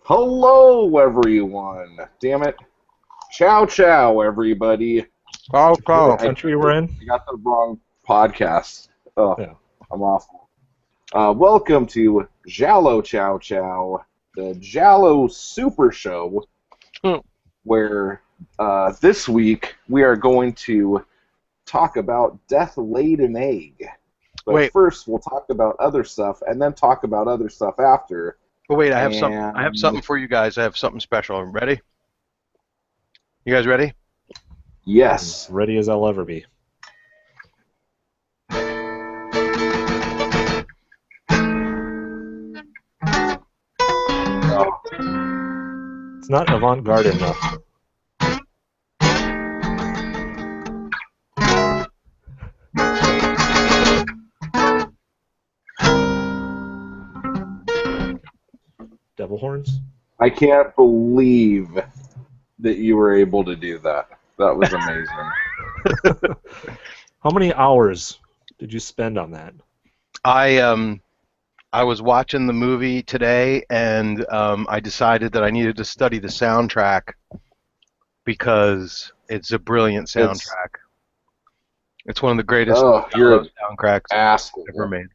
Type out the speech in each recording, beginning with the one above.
Hello, everyone. Damn it. Ciao, ciao, everybody. Oh, What country we're in? I got the wrong podcast. Oh, Yeah. I'm awful. Welcome to Giallo, Ciao, Ciao, the Giallo Super Show, where this week we are going to talk about Death Laid an Egg. But first, we'll talk about other stuff, and then talk about other stuff after. But wait, I have something for you guys. I have something special. Ready? You guys ready? Yes. Ready as I'll ever be. Oh. It's not avant-garde enough. Devil horns? I can't believe that you were able to do that. That was amazing. How many hours did you spend on that? I was watching the movie today, and I decided that I needed to study the soundtrack because it's a brilliant soundtrack. It's one of the greatest soundtracks ever made.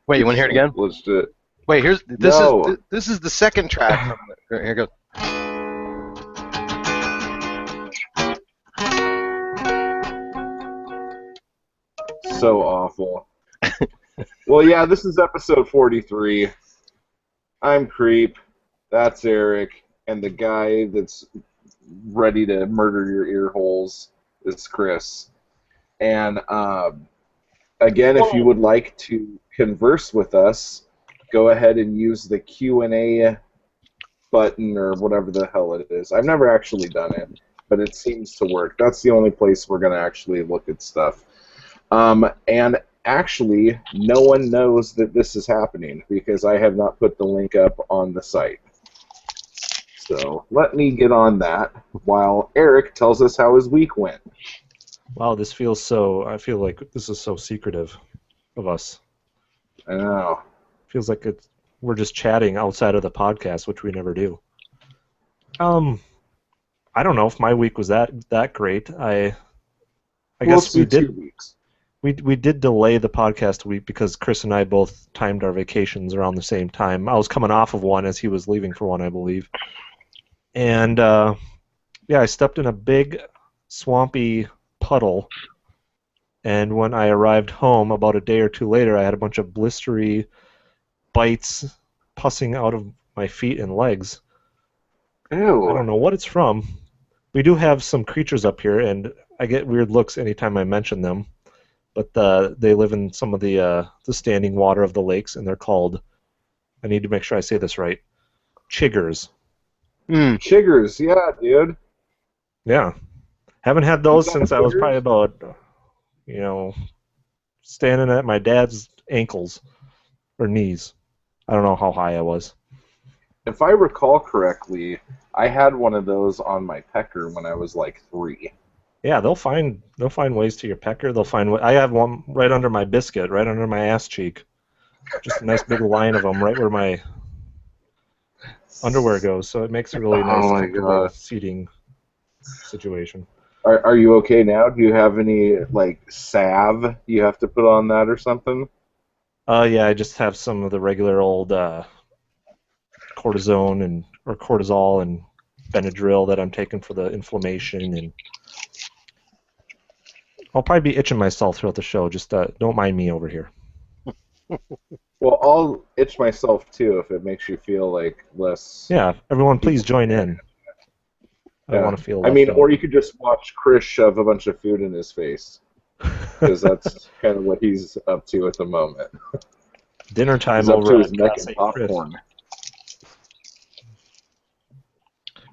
Wait, you want to hear it again? Let's do it. Wait, this is the second track. Here it goes. So awful. Well, yeah, this is episode 43. I'm Creep. That's Eric. And the guy that's ready to murder your ear holes is Chris. And again, if you would like to converse with us, go ahead and use the Q&A button or whatever the hell it is. I've never actually done it, but it seems to work. That's the only place we're going to actually look at stuff. And actually, no one knows that this is happening because I have not put the link up on the site. So let me get on that while Eric tells us how his week went. Wow, this feels so... I feel like this is so secretive of us. I know. Feels like we're just chatting outside of the podcast, which we never do. I don't know if my week was that great. I guess we did. 2 weeks. We did delay the podcast week because Chris and I both timed our vacations around the same time. I was coming off of one as he was leaving for one, I believe. And yeah, I stepped in a big swampy puddle. And when I arrived home about a day or two later, I had a bunch of blistery bites pussing out of my feet and legs. Ew. I don't know what it's from. We do have some creatures up here, and I get weird looks anytime I mention them. But they live in some of the standing water of the lakes, and they're called, I need to make sure I say this right, chiggers. Chiggers, yeah, dude. Yeah. Haven't had those since I was probably about, standing at my dad's ankles or knees. I don't know how high I was. If I recall correctly, I had one of those on my pecker when I was like 3. Yeah, they'll find ways to your pecker. I have one right under my biscuit, right under my ass cheek. Just a nice big line of them right where my underwear goes, so it makes a really nice comfortable seating situation. Are you okay now? Do you have any salve you have to put on that or something? Yeah, I just have some of the regular old cortisone or cortisol and Benadryl that I'm taking for the inflammation, and I'll probably be itching myself throughout the show. Just don't mind me over here. Well, I'll itch myself too if it makes you feel less. Yeah, everyone, please join in. I want to feel. Or you could just watch Chris shove a bunch of food in his face, because that's kind of what he's up to at the moment. Dinner time he's over up to his neck in popcorn.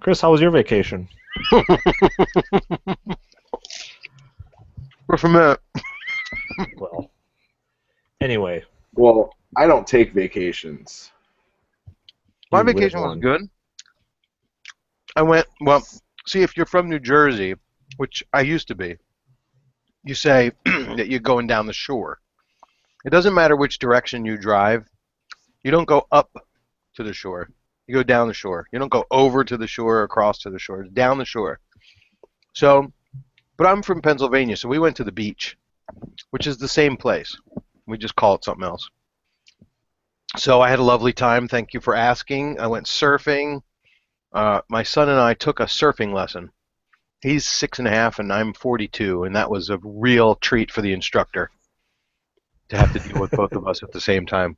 Chris, how was your vacation? What's from that? Well, anyway. Well, I don't take vacations. My vacation was good. I went, see, if you're from New Jersey, which I used to be, you say that you're going down the shore. It doesn't matter which direction you drive. You don't go up to the shore. You go down the shore. You don't go over to the shore or across to the shore. It's down the shore. So, but I'm from Pennsylvania, so we went to the beach, which is the same place. We just call it something else. So I had a lovely time. Thank you for asking. I went surfing. My son and I took a surfing lesson. He's 6.5 and I'm 42, and that was a real treat for the instructor to have to deal with both of us at the same time.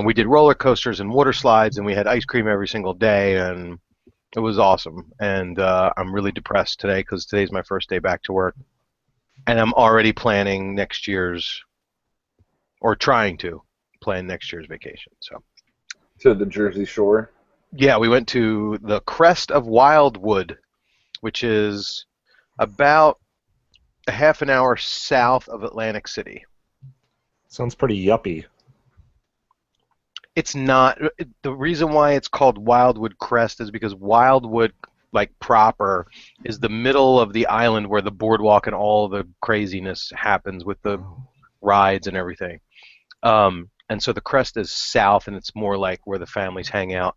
We did roller coasters and water slides, and we had ice cream every single day, and it was awesome. And I'm really depressed today because today's my first day back to work, and I'm already planning next year's, or trying to plan next year's vacation. So To the Jersey Shore. yeah, we went to the crest of Wildwood, which is about a half an hour south of Atlantic City. Sounds pretty yuppie. It's not. The reason why it's called Wildwood Crest is because Wildwood, like proper, is the middle of the island where the boardwalk and all the craziness happens with the rides and everything. And so the crest is south, and it's more like where the families hang out.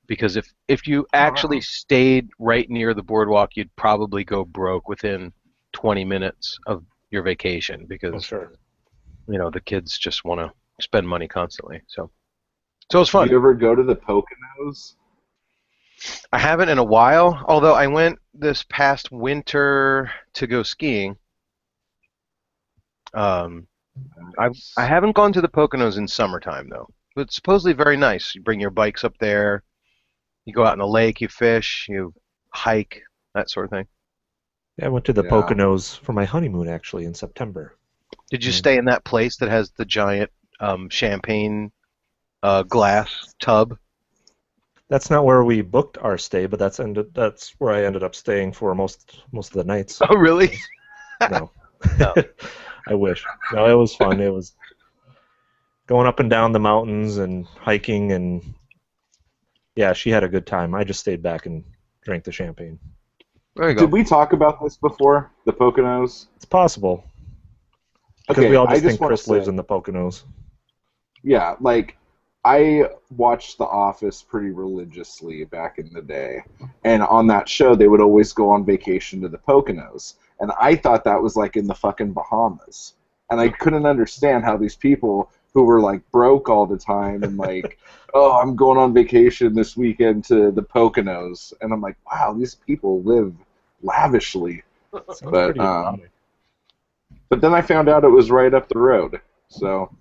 Because if you actually stayed right near the boardwalk, you'd probably go broke within 20 minutes of your vacation because sure. the kids just want to spend money constantly. So it was fun. Do you ever go to the Poconos? I haven't in a while, although I went this past winter to go skiing. I haven't gone to the Poconos in summertime though. But it's supposedly very nice. You bring your bikes up there. You go out in the lake, you fish, you hike, that sort of thing. Yeah, I went to the Poconos for my honeymoon, actually, in September. Did you stay in that place that has the giant champagne glass tub? That's not where we booked our stay, but that's where I ended up staying for most of the nights. Oh, really? No. No. I wish. No, it was fun. It was going up and down the mountains and hiking and... Yeah, she had a good time. I just stayed back and drank the champagne. There you go. Did we talk about this before? The Poconos? It's possible. Because we all just think Chris lives in the Poconos. Yeah, like, I watched The Office pretty religiously back in the day. And on that show, they would always go on vacation to the Poconos. And I thought that was, like, in the fucking Bahamas. And I couldn't understand how these people who were, like, broke all the time and, like, oh, I'm going on vacation this weekend to the Poconos. And I'm like, wow, these people live lavishly. Sounds pretty exotic. But then I found out it was right up the road. So,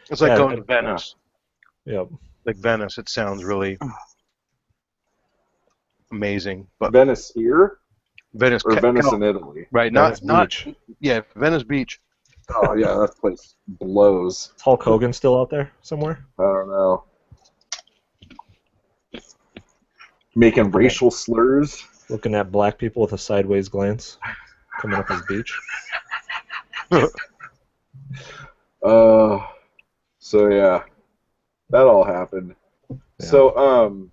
it's like going to Venice. Yep. Like Venice, it sounds really amazing. But Venice here? Venice, or Venice in Italy? Right, Venice not Beach. Yeah, Venice Beach. Oh, yeah, that place blows. Is Hulk Hogan still out there somewhere? I don't know. Making racial slurs. Looking at black people with a sideways glance. Coming up his beach. So yeah, that all happened. Yeah. So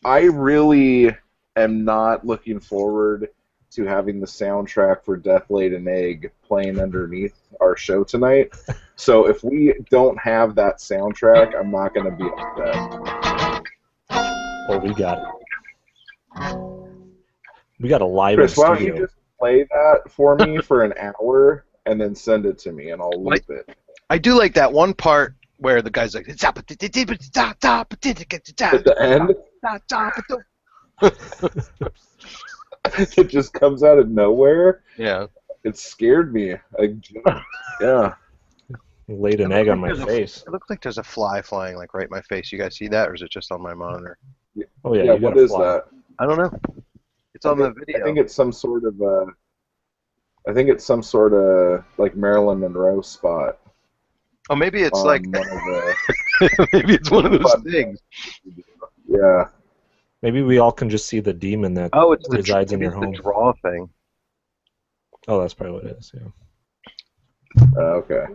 I really am not looking forward to having the soundtrack for Death Laid an Egg playing underneath our show tonight. So if we don't have that soundtrack, I'm not going to be upset. Oh, we got it. We got a live Chris, in why don't studio. you just play that for me for an hour and then send it to me and I'll loop it. I do like that one part where the guy's like, at At the end, it just comes out of nowhere. Yeah. It scared me. Yeah. Laid an egg on my face. It looks like there's a fly flying like right in my face. You guys see that, or is it just on my monitor? Oh yeah. Yeah, you got what a is fly. that? I don't know. It's on the video. I think it's some sort of like Marilyn Monroe spot. Oh, maybe it's on like one of the, maybe it's one of those things. yeah. Maybe we all can just see the demon that Oh, it's resides in your the home. draw thing. Oh, that's probably what it is. Yeah. Okay.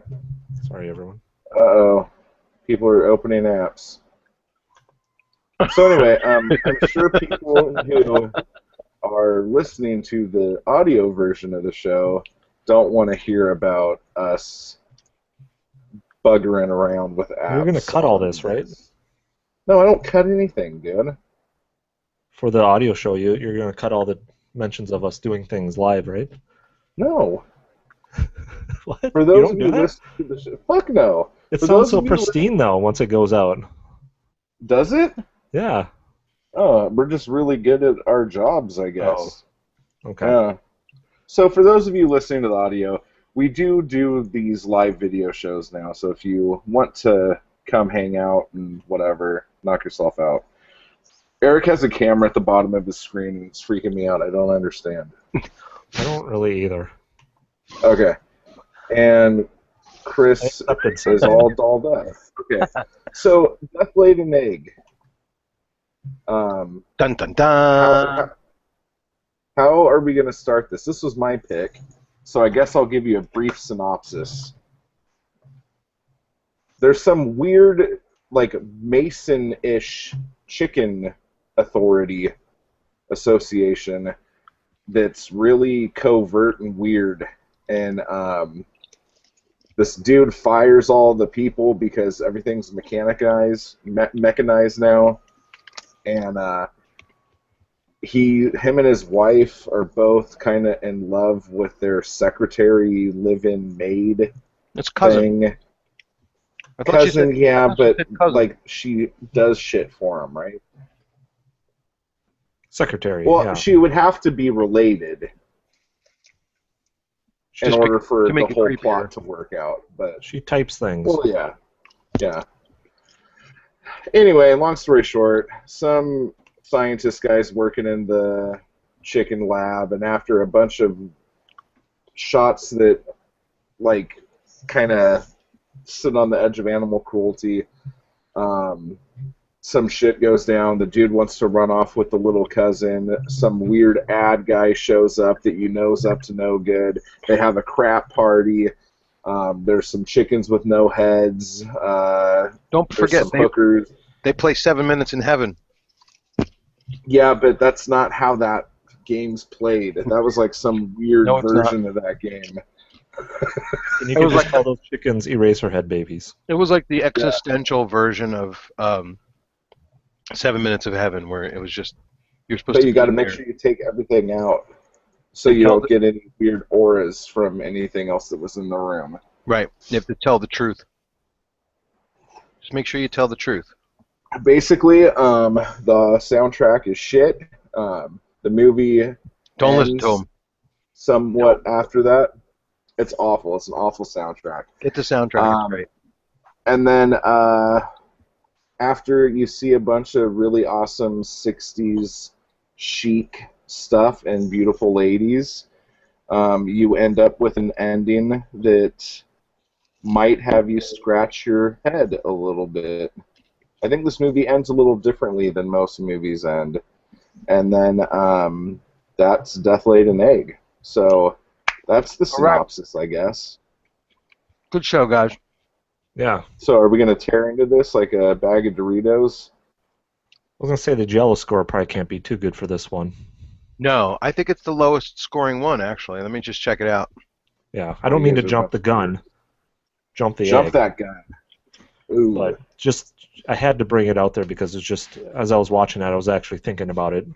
Sorry, everyone. Uh-oh. People are opening apps. So anyway, I'm sure people who are listening to the audio version of the show don't want to hear about us buggering around with apps. We're going to cut all this, right? No, I don't cut anything, dude. For the audio show, you're going to cut all the mentions of us doing things live, right? No. What? For You those don't of do you that? listening to the show, fuck no. It For sounds those so of you, pristine, though, once it goes out. does it? Yeah. Oh, we're just really good at our jobs, I Oh, guess. okay. Yeah. So for those of you listening to the audio, we do these live video shows now. So if you want to come hang out and whatever, knock yourself out. Eric has a camera at the bottom of his screen, and it's freaking me out. I don't understand. I don't really either. Okay. And I Chris accepted is something. all dolled up. Okay. So, Death Laid an Egg. Dun dun How, dun. how, how are we going to start this? This was my pick, so I guess I'll give you a brief synopsis. There's some weird, like, Mason-ish chicken authority association that's really covert and weird. And this dude fires all the people because everything's mechanized now. And him and his wife are both kind of in love with their secretary live-in maid It's cousin. thing. I thought you Cousin, said, yeah, I thought you but said cousin. like she does shit for him, right? Secretary, Well, yeah. she would have to be related in Just order for to make the it whole creepier. plot to work out. But She types things. well, yeah, yeah. Anyway, long story short, some scientist guy's working in the chicken lab, and after a bunch of shots that, like, kind of sit on the edge of animal cruelty, some shit goes down. The dude wants to run off with the little cousin. Some weird ad guy shows up that you know is up to no good. They have a crap party. There's some chickens with no heads. Don't There's forget, some hookers. they play 7 Minutes in Heaven. Yeah, but that's not how that game's played. That was like some weird No, it's version of that game. And you It can was just like call those chickens Eraserhead babies. It was like the existential version of 7 Minutes of Heaven, where it was just you're supposed But to you be got to in make there. sure you take everything out so And you tell don't get any weird auras from anything else that was in the room. Right. You have to tell the truth. Just make sure you tell the truth. Basically, the soundtrack is shit. The movie Don't listen ends to them. somewhat after that. It's awful. It's an awful soundtrack. Get the soundtrack. It's great. And then after you see a bunch of really awesome 60s chic stuff and beautiful ladies, you end up with an ending that might have you scratch your head a little bit. I think this movie ends a little differently than most movies end. And then that's Death Laid an Egg. So that's the All right. synopsis, I guess. Good show, guys. Yeah. So are we going to tear into this like a bag of Doritos? I was going to say the Giallo score probably can't be too good for this one. No, I think it's the lowest scoring one, actually. Let me just check it out. Yeah. I don't mean to jump the gun. Jump the egg. That gun. Ooh. But just, I had to bring it out there because it's just, as I was watching that, I was actually thinking about it.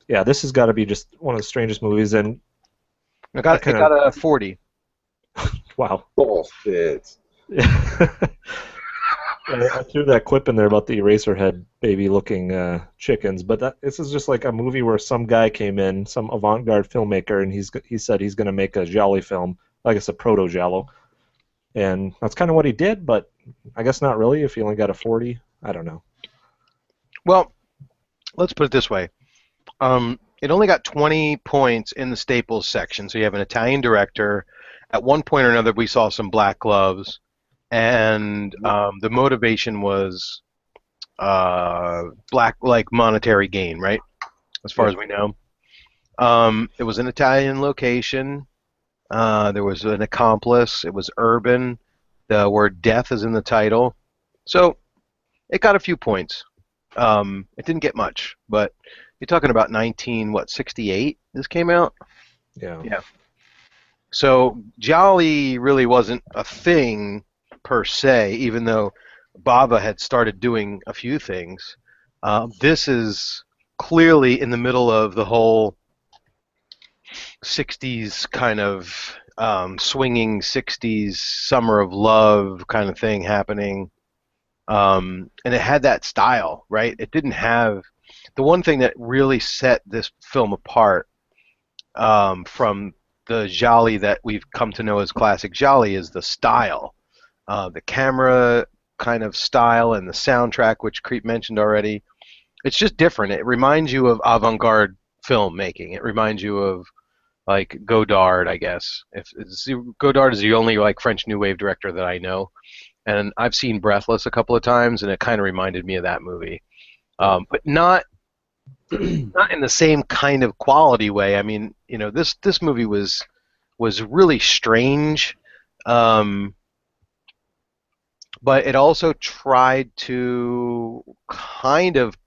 Yeah, this has got to be just one of the strangest movies, and It got a 40. wow. Bullshit. I threw that quip in there about the Eraserhead baby-looking chickens, but this is just like a movie where some guy came in, some avant-garde filmmaker, and he said he's going to make a Giallo film, I guess a proto-Giallo, and that's kind of what he did, but I guess not really if he only got a 40. I don't know. Well, let's put it this way. It only got 20 points in the Staples section, so you have an Italian director. At one point or another, we saw some black gloves, and the motivation was black, like monetary gain, right? As far as we know. It was an Italian location. There was an accomplice. It was urban. The word death is in the title. So it got a few points. It didn't get much, but you're talking about 68 this came out? Yeah. Yeah. So Jolly really wasn't a thing per se, even though Bava had started doing a few things. This is clearly in the middle of the whole 60s kind of swinging 60s summer of love kind of thing happening. And it had that style, right? It didn't have the one thing that really set this film apart from the Giallo that we've come to know as classic Giallo is the style, the camera kind of style, and the soundtrack, which Creep mentioned already. It's just different. It reminds you of avant-garde filmmaking. It reminds you of like Godard, I guess. Godard is the only like French New Wave director that I know, and I've seen Breathless a couple of times, and it kind of reminded me of that movie, but not in the same kind of quality way. I mean, this movie was really strange, um, but it also tried to kind of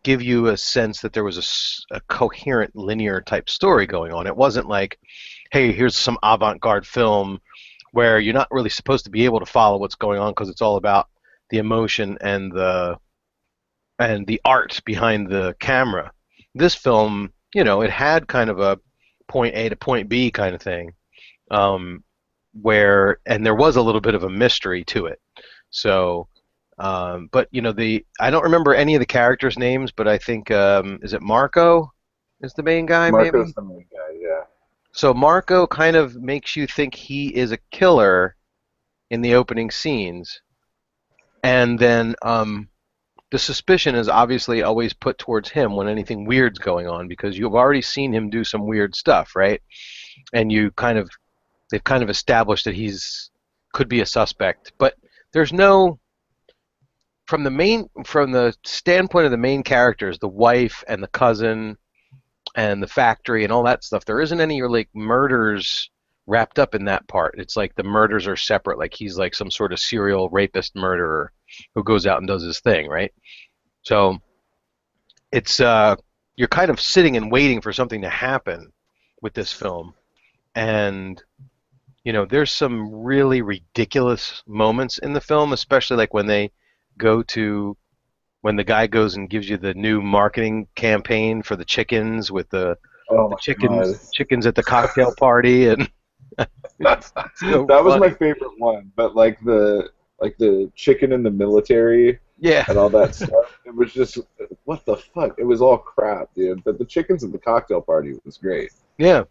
give you a sense that there was a coherent, linear type story going on. It wasn't like, hey, here's some avant-garde film where you're not really supposed to be able to follow what's going on because it's all about the emotion and the art behind the camera. This film, it had kind of a point A to point B kind of thing, and there was a little bit of a mystery to it. So, but I don't remember any of the characters' names, but I think is it Marco is the main guy? Marco's Maybe. the main guy, yeah. So Marco kind of makes you think he is a killer in the opening scenes, and then the suspicion is obviously always put towards him when anything weird's going on because you've already seen him do some weird stuff, right? And they've kind of established that could be a suspect, but there's no from the standpoint of the main characters, the wife and the cousin and the factory and all that stuff. There isn't any like murders wrapped up in that part. It's like the murders are separate. Like he's like some sort of serial rapist murderer who goes out and does his thing, right? So it's you're kind of sitting and waiting for something to happen with this film, and there's some really ridiculous moments in the film, especially like when the guy goes and gives you the new marketing campaign for the chickens with the chickens at the cocktail party, and so that was funny. my favorite one. But like the chicken in the military, Yeah, and all that stuff, it was just what the fuck. It was all crap, dude. But the chickens at the cocktail party was great. yeah.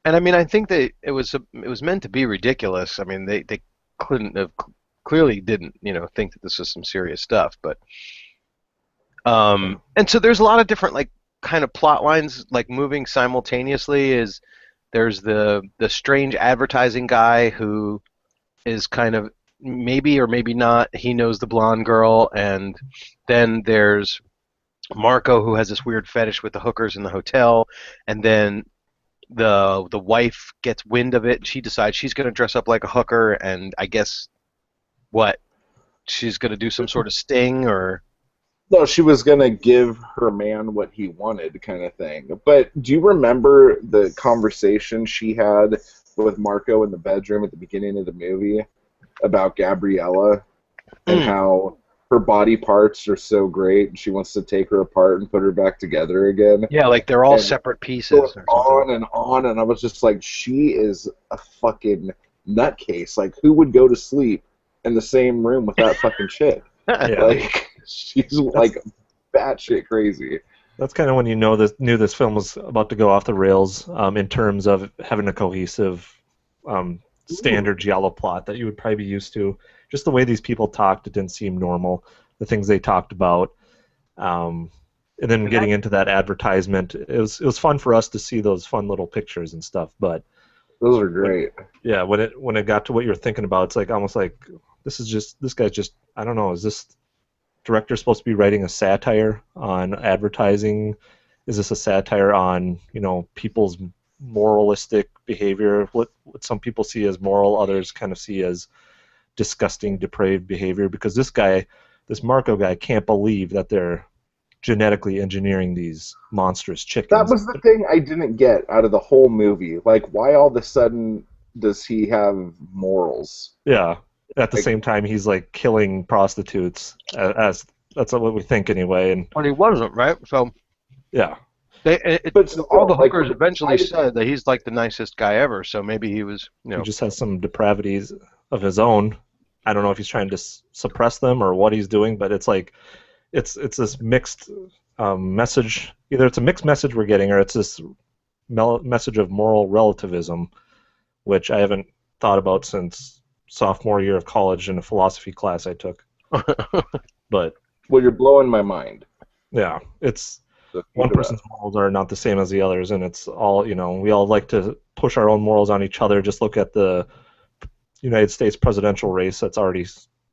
And I mean, I think it was meant to be ridiculous. I mean, they couldn't have clearly didn't think that this was some serious stuff, but and so there's a lot of different like kind of plot lines like moving simultaneously. There's the strange advertising guy who is kind of maybe or maybe not he knows the blonde girl, and then there's Marco who has this weird fetish with the hookers in the hotel, and then the wife gets wind of it and she decides she's going to dress up like a hooker, and I guess she's going to do some sort of sting or No, she was gonna give her man what he wanted, kind of thing. But do you remember the conversation she had with Marco in the bedroom at the beginning of the movie about Gabriella and how her body parts are so great and she wants to take her apart and put her back together again? yeah, like they're all And separate pieces going or something. on, and I was just like, she is a fucking nutcase. Like, who would go to sleep in the same room with that fucking chick? Yeah. Like, she's like batshit crazy. That's kind of when you knew this film was about to go off the rails in terms of having a cohesive standard Giallo plot that you would probably be used to. Just the way these people talked, it didn't seem normal. The things they talked about, and then getting into that advertisement, it was fun for us to see those fun little pictures and stuff. But Those are great. yeah, when it got to what you were thinking about, it's like almost like this guy's just, I don't know, is this director supposed to be writing a satire on advertising? Is this a satire on people's moralistic behavior? What some people see as moral, others kind of see as disgusting, depraved behavior. Because this Marco guy, can't believe that they're genetically engineering these monstrous chickens. That was the thing I didn't get out of the whole movie. Like, why all of a sudden does he have morals? Yeah. at the same time, he's like killing prostitutes. As that's what we think anyway. And But he wasn't, right? So yeah, But still, all the like, hookers eventually said that he's like the nicest guy ever. So maybe he was, he just has some depravities of his own. I don't know if he's trying to suppress them or what he's doing, but it's like it's this mixed message. Either it's a mixed message we're getting, or it's this message of moral relativism, which I haven't thought about since sophomore year of college in a philosophy class I took. But well, you're blowing my mind. yeah, it's So one person's morals are not the same as the others, and it's all, we all like to push our own morals on each other. Just look at the United States presidential race that's already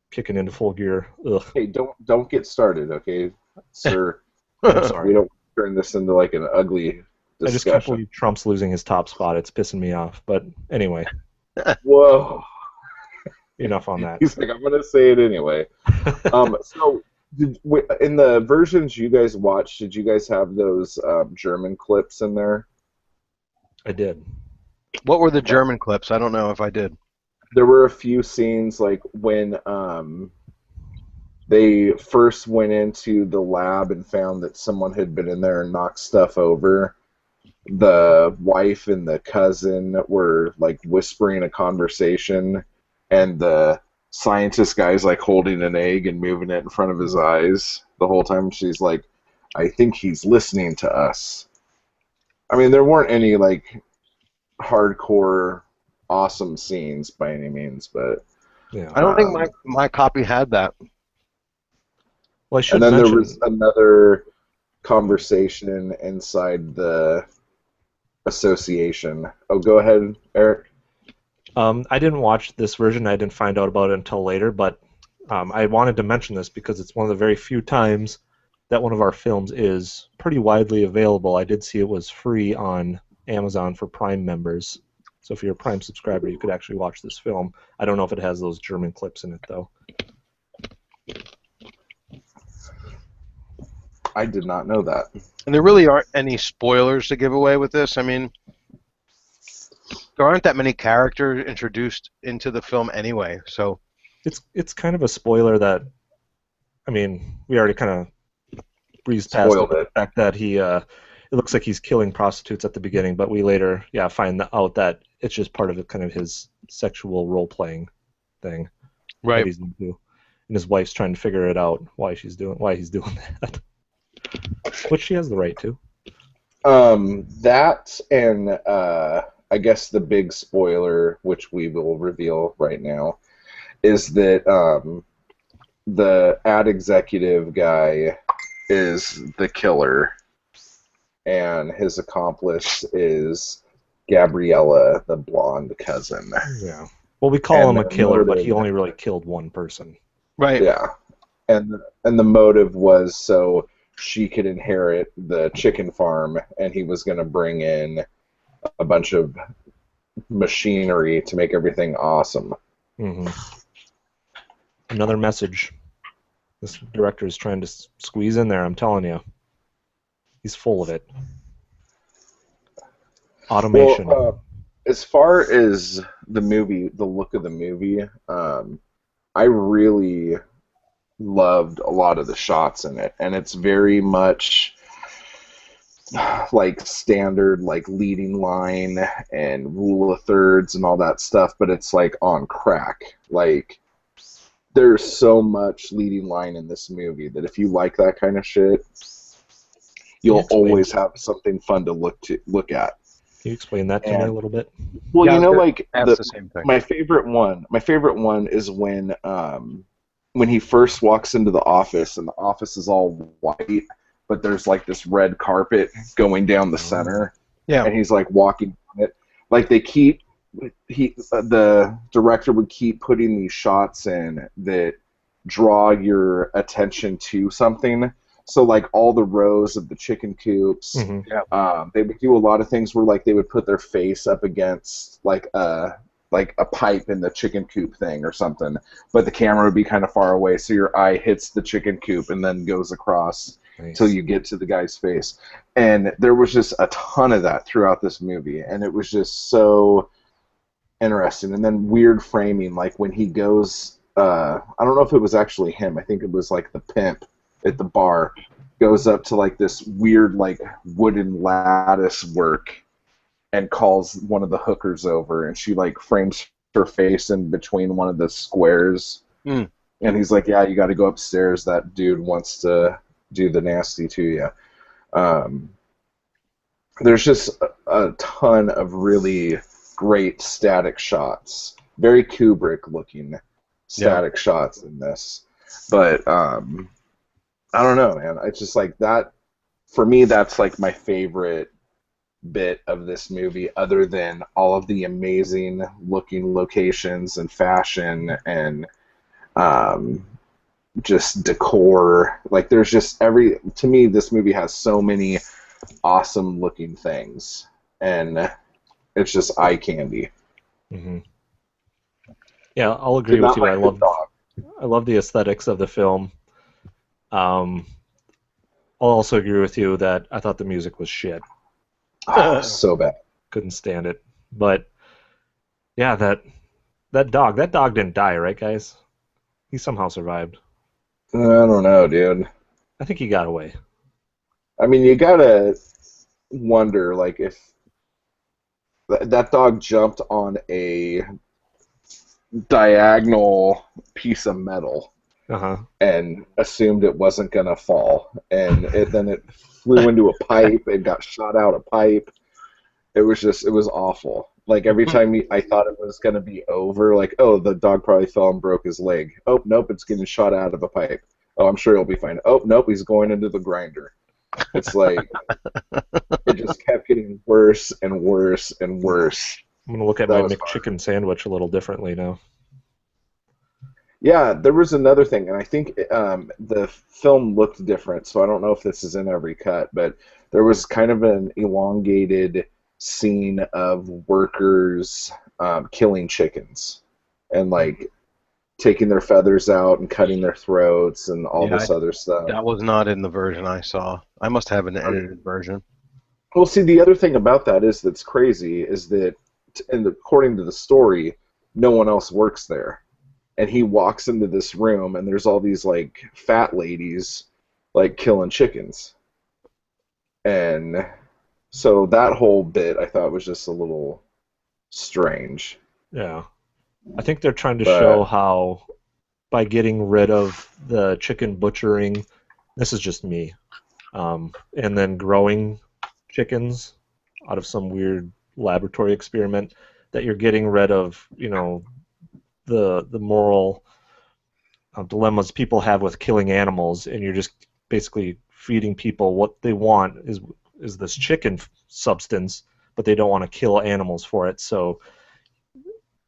kicking into full gear. Ugh. Hey, don't get started, okay, sir. I'm sorry. We don't turn this into like an ugly discussion. I just can't believe Trump's losing his top spot. It's pissing me off. But anyway. Whoa. Enough on that. He's like, I'm going to say it anyway. So, in the versions you guys watched, did you guys have those German clips in there? I did. What were the German clips? I don't know if I did. There were a few scenes like when they first went into the lab and found that someone had been in there and knocked stuff over. The wife and the cousin were like whispering a conversation, and the scientist guy's like holding an egg and moving it in front of his eyes the whole time. She's like, I think he's listening to us. I mean, there weren't any like hardcore awesome scenes by any means, but yeah, I don't think my copy had that. Well, I should and then mention, there was another conversation inside the association. Oh, go ahead, Eric. I didn't watch this version. I didn't find out about it until later, but I wanted to mention this because it's one of the very few times that one of our films is pretty widely available. I did see it was free on Amazon for Prime members. So if you're a Prime subscriber, you could actually watch this film. I don't know if it has those German clips in it, though. I did not know that. And there really aren't any spoilers to give away with this. I mean, there aren't that many characters introduced into the film anyway, so it's kind of a spoiler that, I mean, we already kind of breezed past the fact that he it looks like he's killing prostitutes at the beginning, but we later find out that it's just part of it, kind of his sexual role playing thing, right? That he's into. And his wife's trying to figure it out why he's doing that, which she has the right to. That and I guess the big spoiler, which we will reveal right now, is that the ad executive guy is the killer, and his accomplice is Gabriella, the blonde cousin. Yeah. Well, we call him a killer, but he only really killed one person. Right. Yeah. And the motive was so she could inherit the chicken farm, and he was going to bring in a bunch of machinery to make everything awesome. Mm-hmm. Another message. This director is trying to squeeze in there, I'm telling you. He's full of it. Automation. Well, as far as the movie, the look of the movie, I really loved a lot of the shots in it, and it's very much like standard, like leading line and rule of thirds and all that stuff, but it's like on crack. Like, there's so much leading line in this movie that if you like that kind of shit, you'll always have something fun to look at. Can you explain that to me a little bit? Well, yeah, like the same thing. My favorite one is when he first walks into the office, and the office is all white, but there's like this red carpet going down the center. Yeah. And he's like walking on it. Like the director would keep putting these shots in that draw your attention to something. So like all the rows of the chicken coops, they would do a lot of things where like they would put their face up against like a pipe in the chicken coop thing or something, but the camera would be kind of far away, so your eye hits the chicken coop and then goes across till you get to the guy's face. And there was just a ton of that throughout this movie, and it was just so interesting. And then weird framing, like when he goes, I don't know if it was actually him. I think it was like the pimp at the bar goes up to like this weird like wooden lattice work and calls one of the hookers over, and she like frames her face in between one of the squares. Mm. And he's like, yeah, you got to go upstairs. That dude wants to do the nasty to you. There's just a ton of really great static shots. Very Kubrick-looking static shots in this. But I don't know, man. It's just like that. For me, that's like my favorite bit of this movie, other than all of the amazing looking locations and fashion and just decor. Like there's just to me this movie has so many awesome looking things, and it's just eye candy. Mm-hmm. Yeah, I'll agree with you. I love the aesthetics of the film. I'll also agree with you that I thought the music was shit. Oh, so bad. Couldn't stand it. But yeah, that dog didn't die, right, guys? He somehow survived. I don't know, dude. I think he got away. I mean, you gotta wonder, like, if that dog jumped on a diagonal piece of metal and assumed it wasn't gonna fall, and then it flew into a pipe and got shot out a pipe. It was awful. Like every time I thought it was gonna be over, like, oh, the dog probably fell and broke his leg. Oh, nope, it's getting shot out of a pipe. Oh, I'm sure he'll be fine. Oh, nope, he's going into the grinder. It's like it just kept getting worse and worse and worse. I'm gonna look at my McChicken sandwich a little differently now. Yeah, there was another thing, and I think the film looked different, so I don't know if this is in every cut, but there was kind of an elongated scene of workers killing chickens and like taking their feathers out and cutting their throats and all this other stuff. That was not in the version I saw. I must have an edited version. Well, see, the other thing about that that's crazy is that, and according to the story, no one else works there. And he walks into this room, and there's all these like fat ladies like killing chickens. And so that whole bit I thought was just a little strange. Yeah. I think they're trying to show how by getting rid of the chicken butchering, this is just me, and then growing chickens out of some weird laboratory experiment, that you're getting rid of, the moral dilemmas people have with killing animals, and you're just basically feeding people what they want is this chicken substance, but they don't want to kill animals for it. So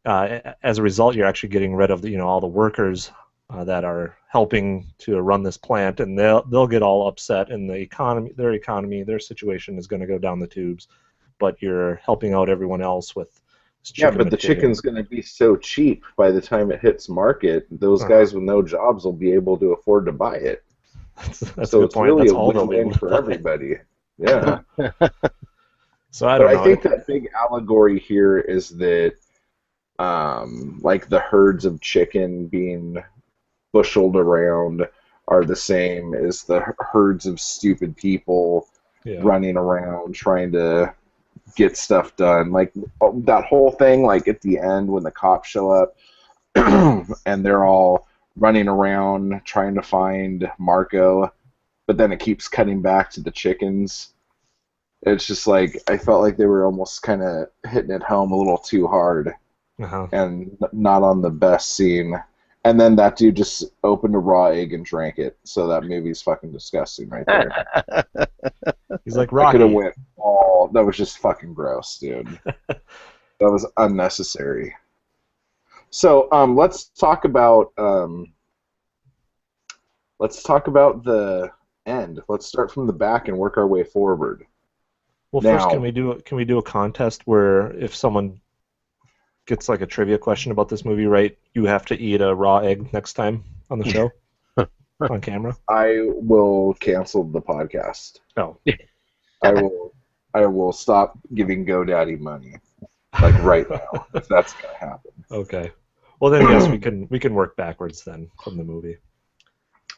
as a result, you're actually getting rid of all the workers that are helping to run this plant, and they'll get all upset, and their situation is going to go down the tubes. But you're helping out everyone else with but the chicken's going to be so cheap by the time it hits market. Those guys with no jobs will be able to afford to buy it. That's so a good it's point. really That's a all win-win for everybody. Yeah. So I don't know. I think that big allegory here is that, like the herds of chicken being busheled around are the same as the herds of stupid people running around trying to get stuff done. Like that whole thing, like at the end when the cops show up and they're all running around trying to find Marco, but then it keeps cutting back to the chickens. It's just like I felt like they were almost kind of hitting it home a little too hard and not on the best scene. And then that dude just opened a raw egg and drank it. So that movie's fucking disgusting right there. He's like Rocky. I could have went all. That was just fucking gross, dude. That was unnecessary. So let's talk about the end. Let's start from the back and work our way forward. Well, first, can we do a contest where if someone gets like a trivia question about this movie right, you have to eat a raw egg next time on the show on camera? I will cancel the podcast. Oh. I will stop giving GoDaddy money. like right now, if that's gonna happen. Okay. Well then, yes, we can work backwards then from the movie.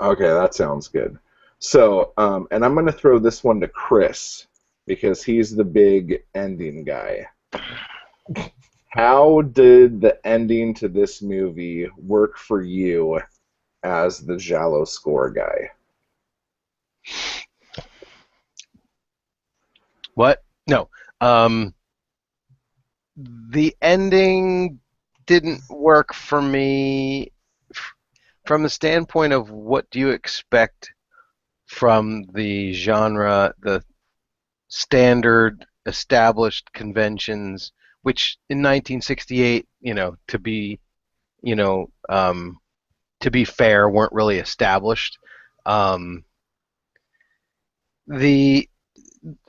Okay, that sounds good. So, and I'm gonna throw this one to Chris because he's the big ending guy. How did the ending to this movie work for you as the Giallo score guy? What? No. The ending didn't work for me from the standpoint of what do you expect from the genre, the standard established conventions, which in 1968, you know, um, to be fair, weren't really established. Um, the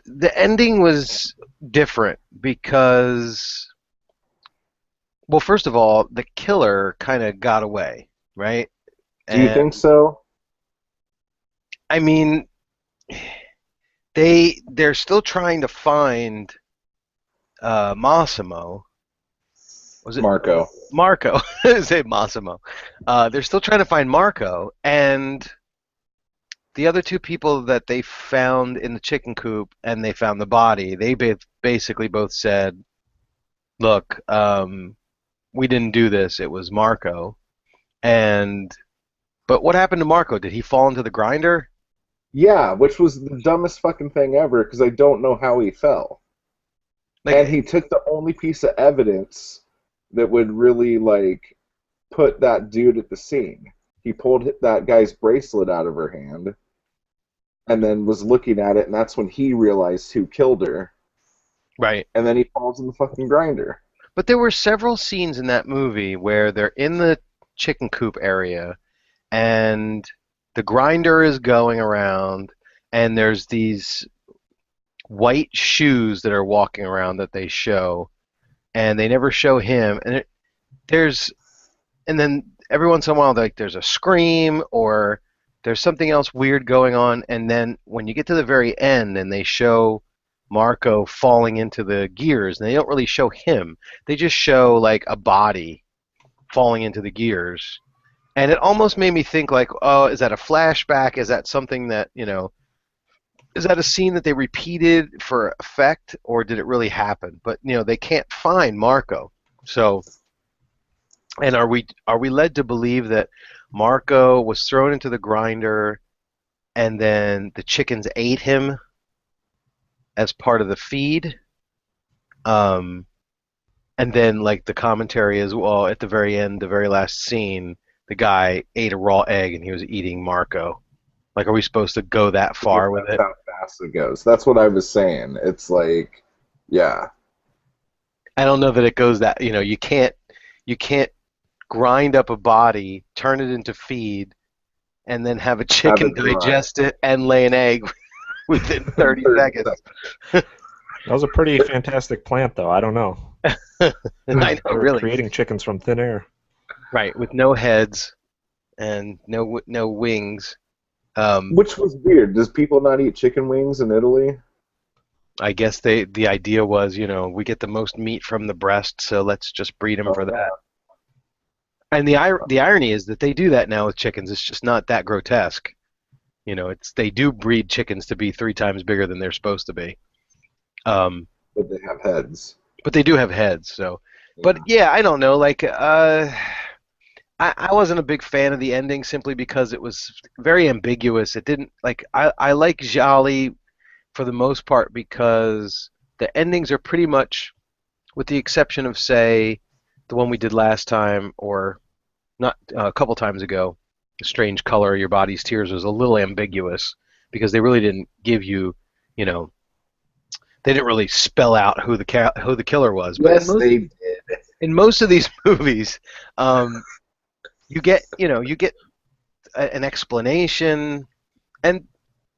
the ending was different because, well, first of all, the killer kind of got away, right? Do you think And so? I mean, they're still trying to find Massimo. Was it Marco. Marco? Say Massimo. They're still trying to find Marco, and the other two people that they found in the chicken coop and they found the body. They basically both said, "Look, we didn't do this. It was Marco." And but what happened to Marco? Did he fall into the grinder? Yeah, which was the dumbest fucking thing ever because I don't know how he fell. And Like, he took the only piece of evidence that would really like put that dude at the scene. He pulled that guy's bracelet out of her hand and then was looking at it, and that's when he realized who killed her. right. And then he falls in the fucking grinder. But there were several scenes in that movie where they're in the chicken coop area and the grinder is going around and there's these white shoes that are walking around that they show and they never show him there's and then every once in a while like there's a scream or there's something else weird going on and then when you get to the very end and they show Marco falling into the gears and they don't really show him, they just show like a body falling into the gears and it almost made me think like, oh, is that a flashback, is that something that is that a scene that they repeated for effect or did it really happen? But they can't find Marco. So, and are we led to believe that Marco was thrown into the grinder and then the chickens ate him as part of the feed? Um, and then like the commentary is, well, at the very end, the very last scene, the guy ate a raw egg and he was eating Marco. Like, are we supposed to go that far with That's it? how fast it goes. That's what I was saying. It's like, yeah. I don't know that it goes that, you can't grind up a body, turn it into feed, and then have a Have chicken it dry. digest it and lay an egg within 30 seconds. That was a pretty fantastic plant, though. I don't know. I know, They were really. creating chickens from thin air. Right, with no heads and no wings. Which was weird. Does people not eat chicken wings in Italy? I guess the idea was, we get the most meat from the breast, so let's just breed them for that. And the irony is that they do that now with chickens. It's just not that grotesque. They do breed chickens to be 3 times bigger than they're supposed to be. But they have heads. But they do have heads, so. Yeah. But yeah, I don't know. Like, I wasn't a big fan of the ending simply because it was very ambiguous. It didn't like I like Giallo for the most part because the endings are pretty much, with the exception of say the one we did last time or not a couple times ago, "A Strange Color, Your Body's Tears" was a little ambiguous because they really didn't give you, they didn't really spell out who the killer was. But Yes, they did. in most of these movies, you get an explanation, and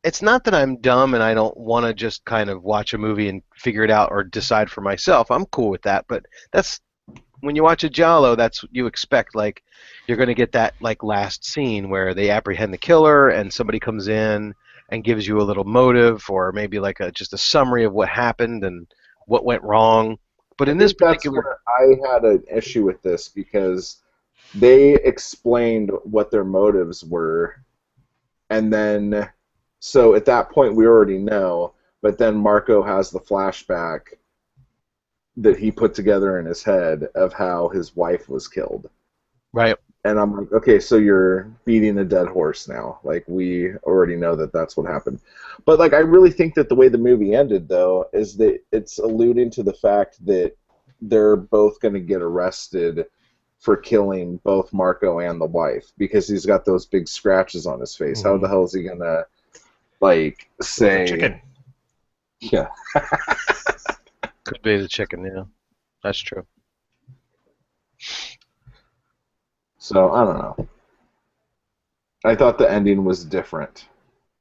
it's not that I'm dumb and I don't want to just kind of watch a movie and figure it out or decide for myself. I'm cool with that, but that's when you watch a Giallo, that's what you expect. Like, you're going to get that like last scene where they apprehend the killer and somebody comes in and gives you a little motive or maybe like just a summary of what happened and what went wrong. But I in this think that's particular, where I had an issue with this because they explained what their motives were, and then so at that point we already know. But then Marco has the flashback that he put together in his head of how his wife was killed. right? And I'm like, okay, so you're beating a dead horse now. Like, we already know that that's what happened. But, like, I really think that the way the movie ended, though, is that it's alluding to the fact that they're both going to get arrested for killing both Marco and the wife because he's got those big scratches on his face. How the hell is he going to, like, say... Chicken. Yeah. Could be the chicken, yeah. That's true. So, I don't know. I thought the ending was different.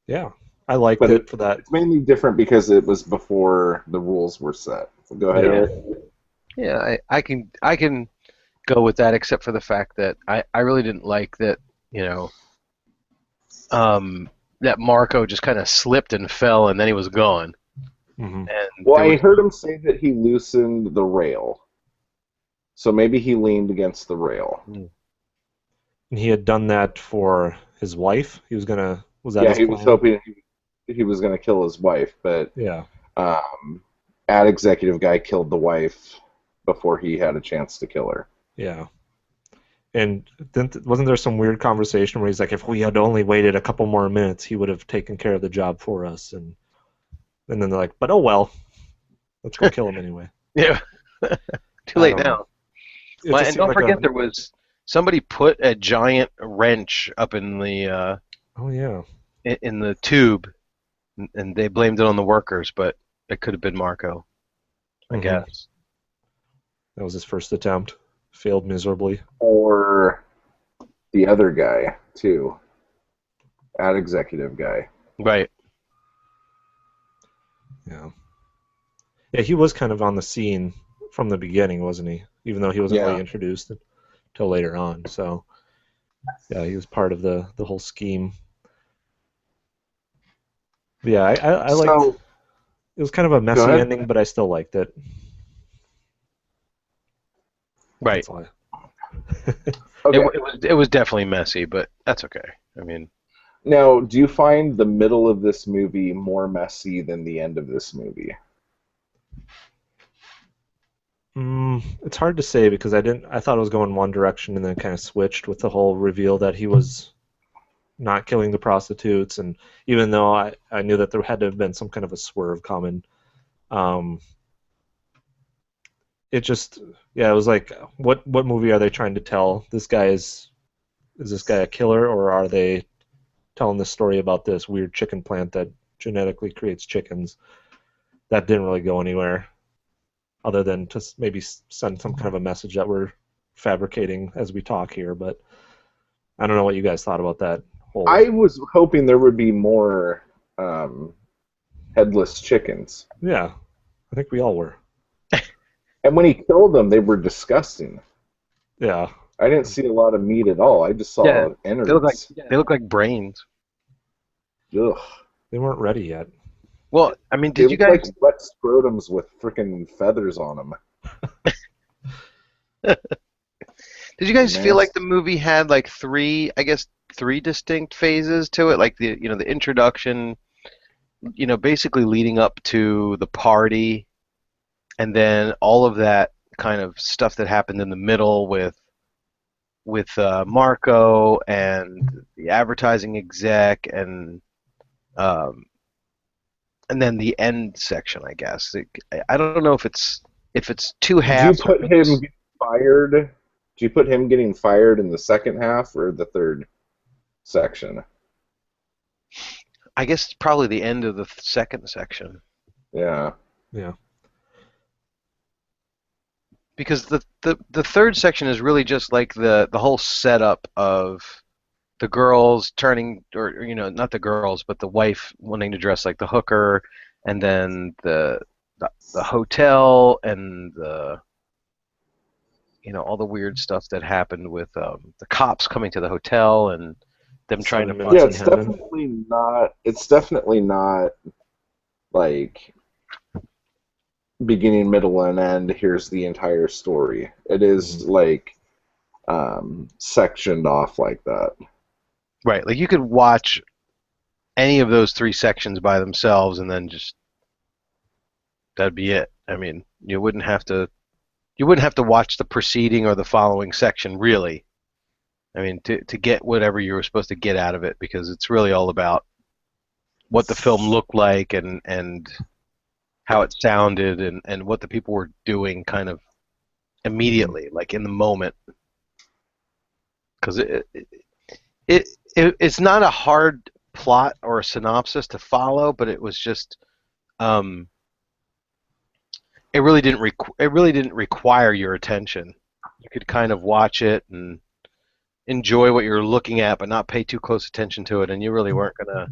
Yeah, I liked But it for that. It's mainly different because it was before the rules were set. So go ahead, Yeah. Eric. Yeah, I can go with that, except for the fact that I really didn't like that, that Marco just kind of slipped and fell and then he was gone. Mm-hmm. And Well, there I was, heard him say that he loosened the rail. So maybe he leaned against the rail. And he had done that for his wife. He was gonna. Was that Yeah, his he plan? was hoping he was going to kill his wife, but Yeah. ad executive guy killed the wife before he had a chance to kill her. Yeah. And wasn't there some weird conversation where he's like, if we had only waited a couple more minutes, he would have taken care of the job for us, and then they're like, but oh well, let's go kill him anyway. yeah, too I late don't know. now. It Well, just and seemed don't like forget there was somebody put a giant wrench up in the Oh yeah. in the tube, and they blamed it on the workers, but it could have been Marco, I Mhm. guess. That was his first attempt. Failed miserably. Or the other guy, too. Ad executive guy. Right. Yeah. Yeah, he was kind of on the scene from the beginning, wasn't he? Even though he wasn't really Yeah. introduced until later on. So yeah, he was part of the whole scheme. But yeah, I liked. So, It was kind of a go messy ahead. ending, but I still liked it. Right. That's why. Okay. It was definitely messy, but that's okay. I mean, Now, do you find the middle of this movie more messy than the end of this movie? It's hard to say because I thought it was going one direction and then kind of switched with the whole reveal that he was not killing the prostitutes, and even though I knew that there had to have been some kind of a swerve coming, um, it just it was like what movie are they trying to tell? Is this guy a killer, or are they telling this story about this weird chicken plant that genetically creates chickens? That didn't really go anywhere, other than to maybe send some kind of a message that we're fabricating as we talk here. But I don't know what you guys thought about that whole. I was hoping there would be more headless chickens. Yeah, I think we all were. And when he killed them, they were disgusting. Yeah. I didn't see a lot of meat at all. I just saw Yeah, innards. they look like brains. Ugh. They weren't ready yet. Well, I mean, They did you look guys like wet scrotums with freaking feathers on them. did you guys feel like the Nasty. movie had like three distinct phases to it, like the the introduction, basically leading up to the party, and then all of that kind of stuff that happened in the middle with Marco and the advertising exec um, and then the end section, I guess. I don't know if it's two Did you halves or put if him it's getting fired? Did you put him getting fired in the second half or the third section? I guess it's probably the end of the second section. Yeah. Yeah. Because the third section is really just like the whole setup of the girls turning, or not the girls, but the wife wanting to dress like the hooker, and then the hotel and the all the weird stuff that happened with the cops coming to the hotel and them trying to 7 find. minutes Yeah, in heaven. it's definitely not like beginning, middle, and end. Here's the entire story. It is like sectioned off like that. Right. Like you could watch any of those 3 sections by themselves, and then just that'd be it. I mean, you wouldn't have to watch the preceding or the following section, really. I mean, to get whatever you were supposed to get out of it, because it's really all about what the film looked like and how it sounded and what the people were doing kind of immediately, like in the moment. Because it's not a hard plot or a synopsis to follow, but it was just it really didn't require your attention. You could kind of watch it and enjoy what you're looking at, but not pay too close attention to it, and you really weren't gonna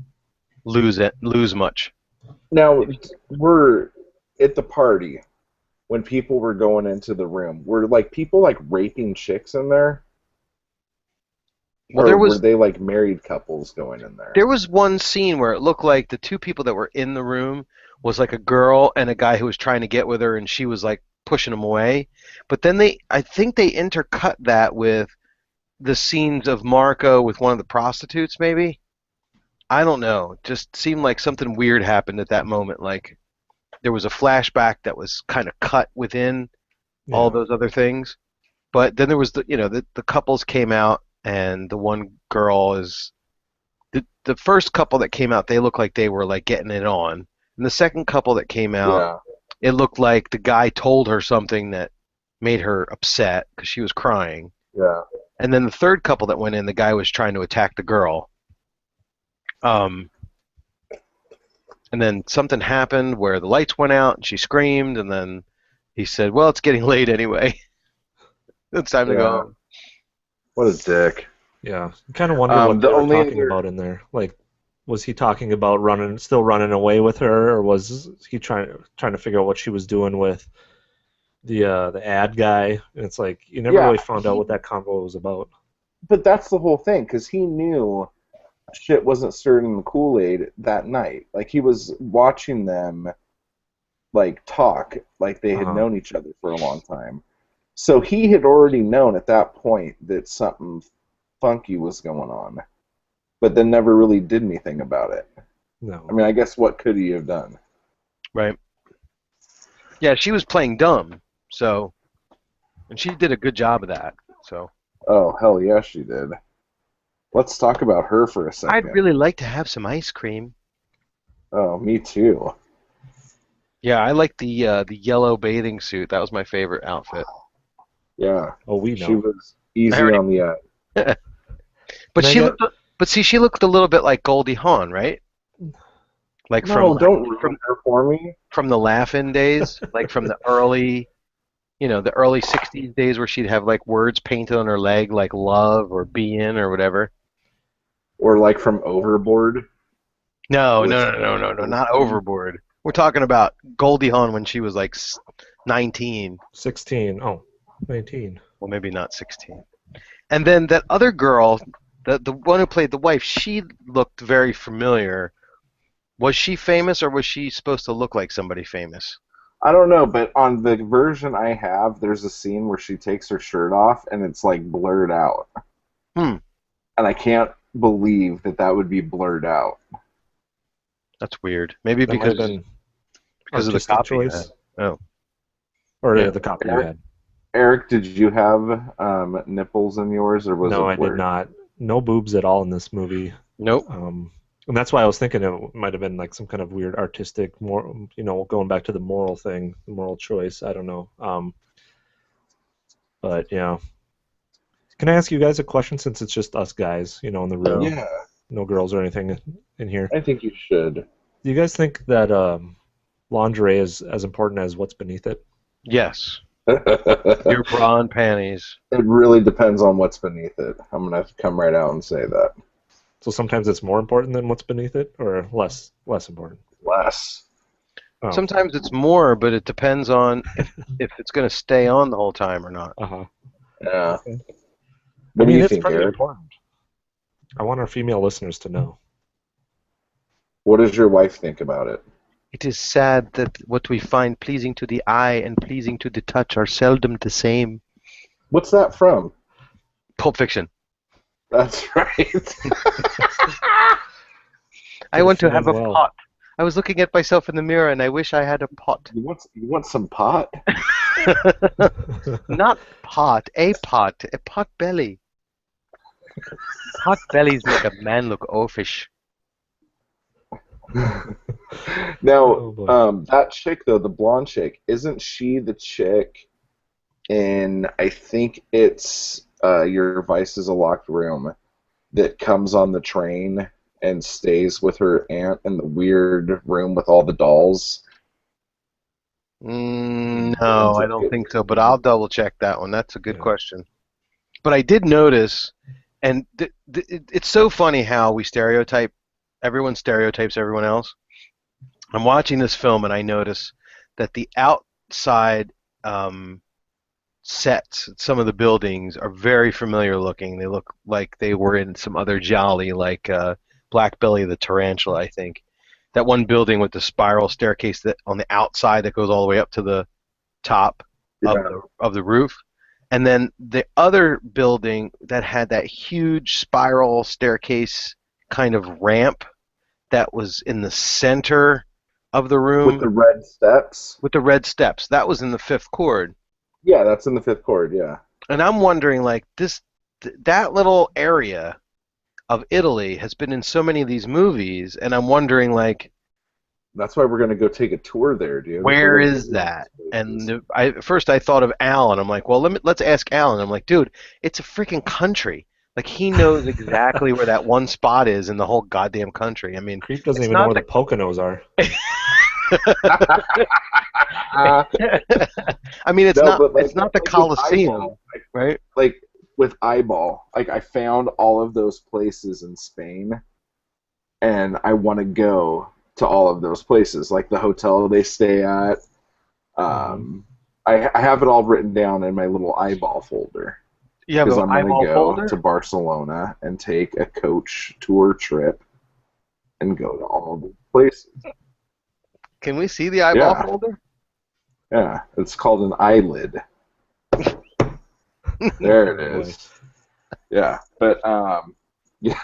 lose much. Now, we're at the party when people were going into the room. Were like people like raping chicks in there? Well, Or were they like married couples going in there? There was one scene where it looked like the 2 people that were in the room was like a girl and a guy who was trying to get with her, and she was like pushing him away. But then I think they intercut that with the scenes of Marco with one of the prostitutes, maybe. I don't know. Just seemed like something weird happened at that moment. Like there was a flashback that was kind of cut within all those other things. But then there was the couples came out, and the one girl is the first couple that came out. They looked like they were like getting it on, and the second couple that came out, it looked like the guy told her something that made her upset because she was crying. Yeah. And then the third couple that went in, the guy was trying to attack the girl. And then something happened where the lights went out and she screamed, and then he said, "Well, it's getting late anyway. It's time to go home." What a dick. Yeah. I kind of wonder what they were talking about in there. Like, was he talking about still running away with her, or was he trying to figure out what she was doing with the ad guy? And it's like you never really found out what that convo was about. But that's the whole thing, because he knew shit wasn't stirred in the Kool-Aid that night. Like he was watching them like talk like they had known each other for a long time. So he had already known at that point that something funky was going on, but then never really did anything about it. No. I mean, I guess what could he have done? Right. Yeah, she was playing dumb, so, and she did a good job of that. So. Oh, hell yeah, she did. Let's talk about her for a second. I'd really like to have some ice cream. Oh, me too. Yeah, I like the yellow bathing suit. That was my favorite outfit. Yeah. Oh, we know. She was easy on the eye. But she looked a little bit like Goldie Hawn, right? Like don't ruin her for me. From the Laugh-In days, like from the early 60s days where she'd have like words painted on her leg, like love or be in or whatever. Or like from Overboard. No, not Overboard. We're talking about Goldie Hawn when she was like 19. 16. Oh, 19. Well, maybe not 16. And then that other girl, the one who played the wife, she looked very familiar. Was she famous, or was she supposed to look like somebody famous? I don't know, but on the version I have, there's a scene where she takes her shirt off, and it's like blurred out. And I can't believe that would be blurred out. That's weird. Maybe because of the copy choice. Oh. Or the copy you had. Eric, did you have nipples in yours, or was it blurred? No, I did not. No boobs at all in this movie. Nope. And that's why I was thinking it might have been like some kind of weird artistic, going back to the moral thing, the moral choice. I don't know. But yeah. Can I ask you guys a question, since it's just us guys, in the room? Yeah. No girls or anything in here. I think you should. Do you guys think that lingerie is as important as what's beneath it? Yes. Your bra and panties. It really depends on what's beneath it. I'm going to come right out and say that. So sometimes it's more important than what's beneath it, or less important? Less. Oh. Sometimes it's more, but it depends on if it's going to stay on the whole time or not. Yeah. Okay. What do you think, Eric? Important. I want our female listeners to know. What does your wife think about it? It is sad that what we find pleasing to the eye and pleasing to the touch are seldom the same. What's that from? Pulp Fiction. That's right. I want to fit have in a well. pot. I was looking at myself in the mirror and I wish I had a pot. You want some pot? Not pot, a pot belly. Pot bellies make a man look oafish. Now, Oh, boy. that chick though, the blonde chick, isn't she the chick in? I think it's Your Vice is a Locked Room that comes on the train and stays with her aunt in the weird room with all the dolls. No, I don't think so, but I'll double check that one. That's a good Yeah. question. But I did notice, and it's so funny how everyone stereotypes everyone else. I'm watching this film and I notice that the outside sets, some of the buildings are very familiar looking. They look like they were in some other Jolly, like Black Belly the Tarantula, I think. That one building with the spiral staircase that on the outside that goes all the way up to the top Yeah. of the roof. And then the other building that had that huge spiral staircase kind of ramp that was in the center of the room With the red steps? with the red steps. That was in the fifth chord. Yeah, that's in the fifth chord, yeah. And I'm wondering, like, that little area of Italy has been in so many of these movies, and I'm wondering, like, That's why we're going to go take a tour there, dude. where is that? And at first I thought of Alan. I'm like, well, let's ask Alan. I'm like, dude, it's a freaking country. Like, he knows exactly where that one spot is in the whole goddamn country. I mean, Creep doesn't it's even know not where the Poconos are. I mean, it's No, not but, like, it's not the with Colosseum, Eyeball, right? like with Eyeball, like I found all of those places in Spain, and I want to go to all of those places, like the hotel they stay at. I have it all written down in my little Eyeball folder You have because an I'm going to eyeball go folder? to Barcelona and take a coach tour trip and go to all the places. Can we see the eyeball Yeah. folder? Yeah, it's called an eyelid. There it Oh, boy. is. Yeah, but yeah.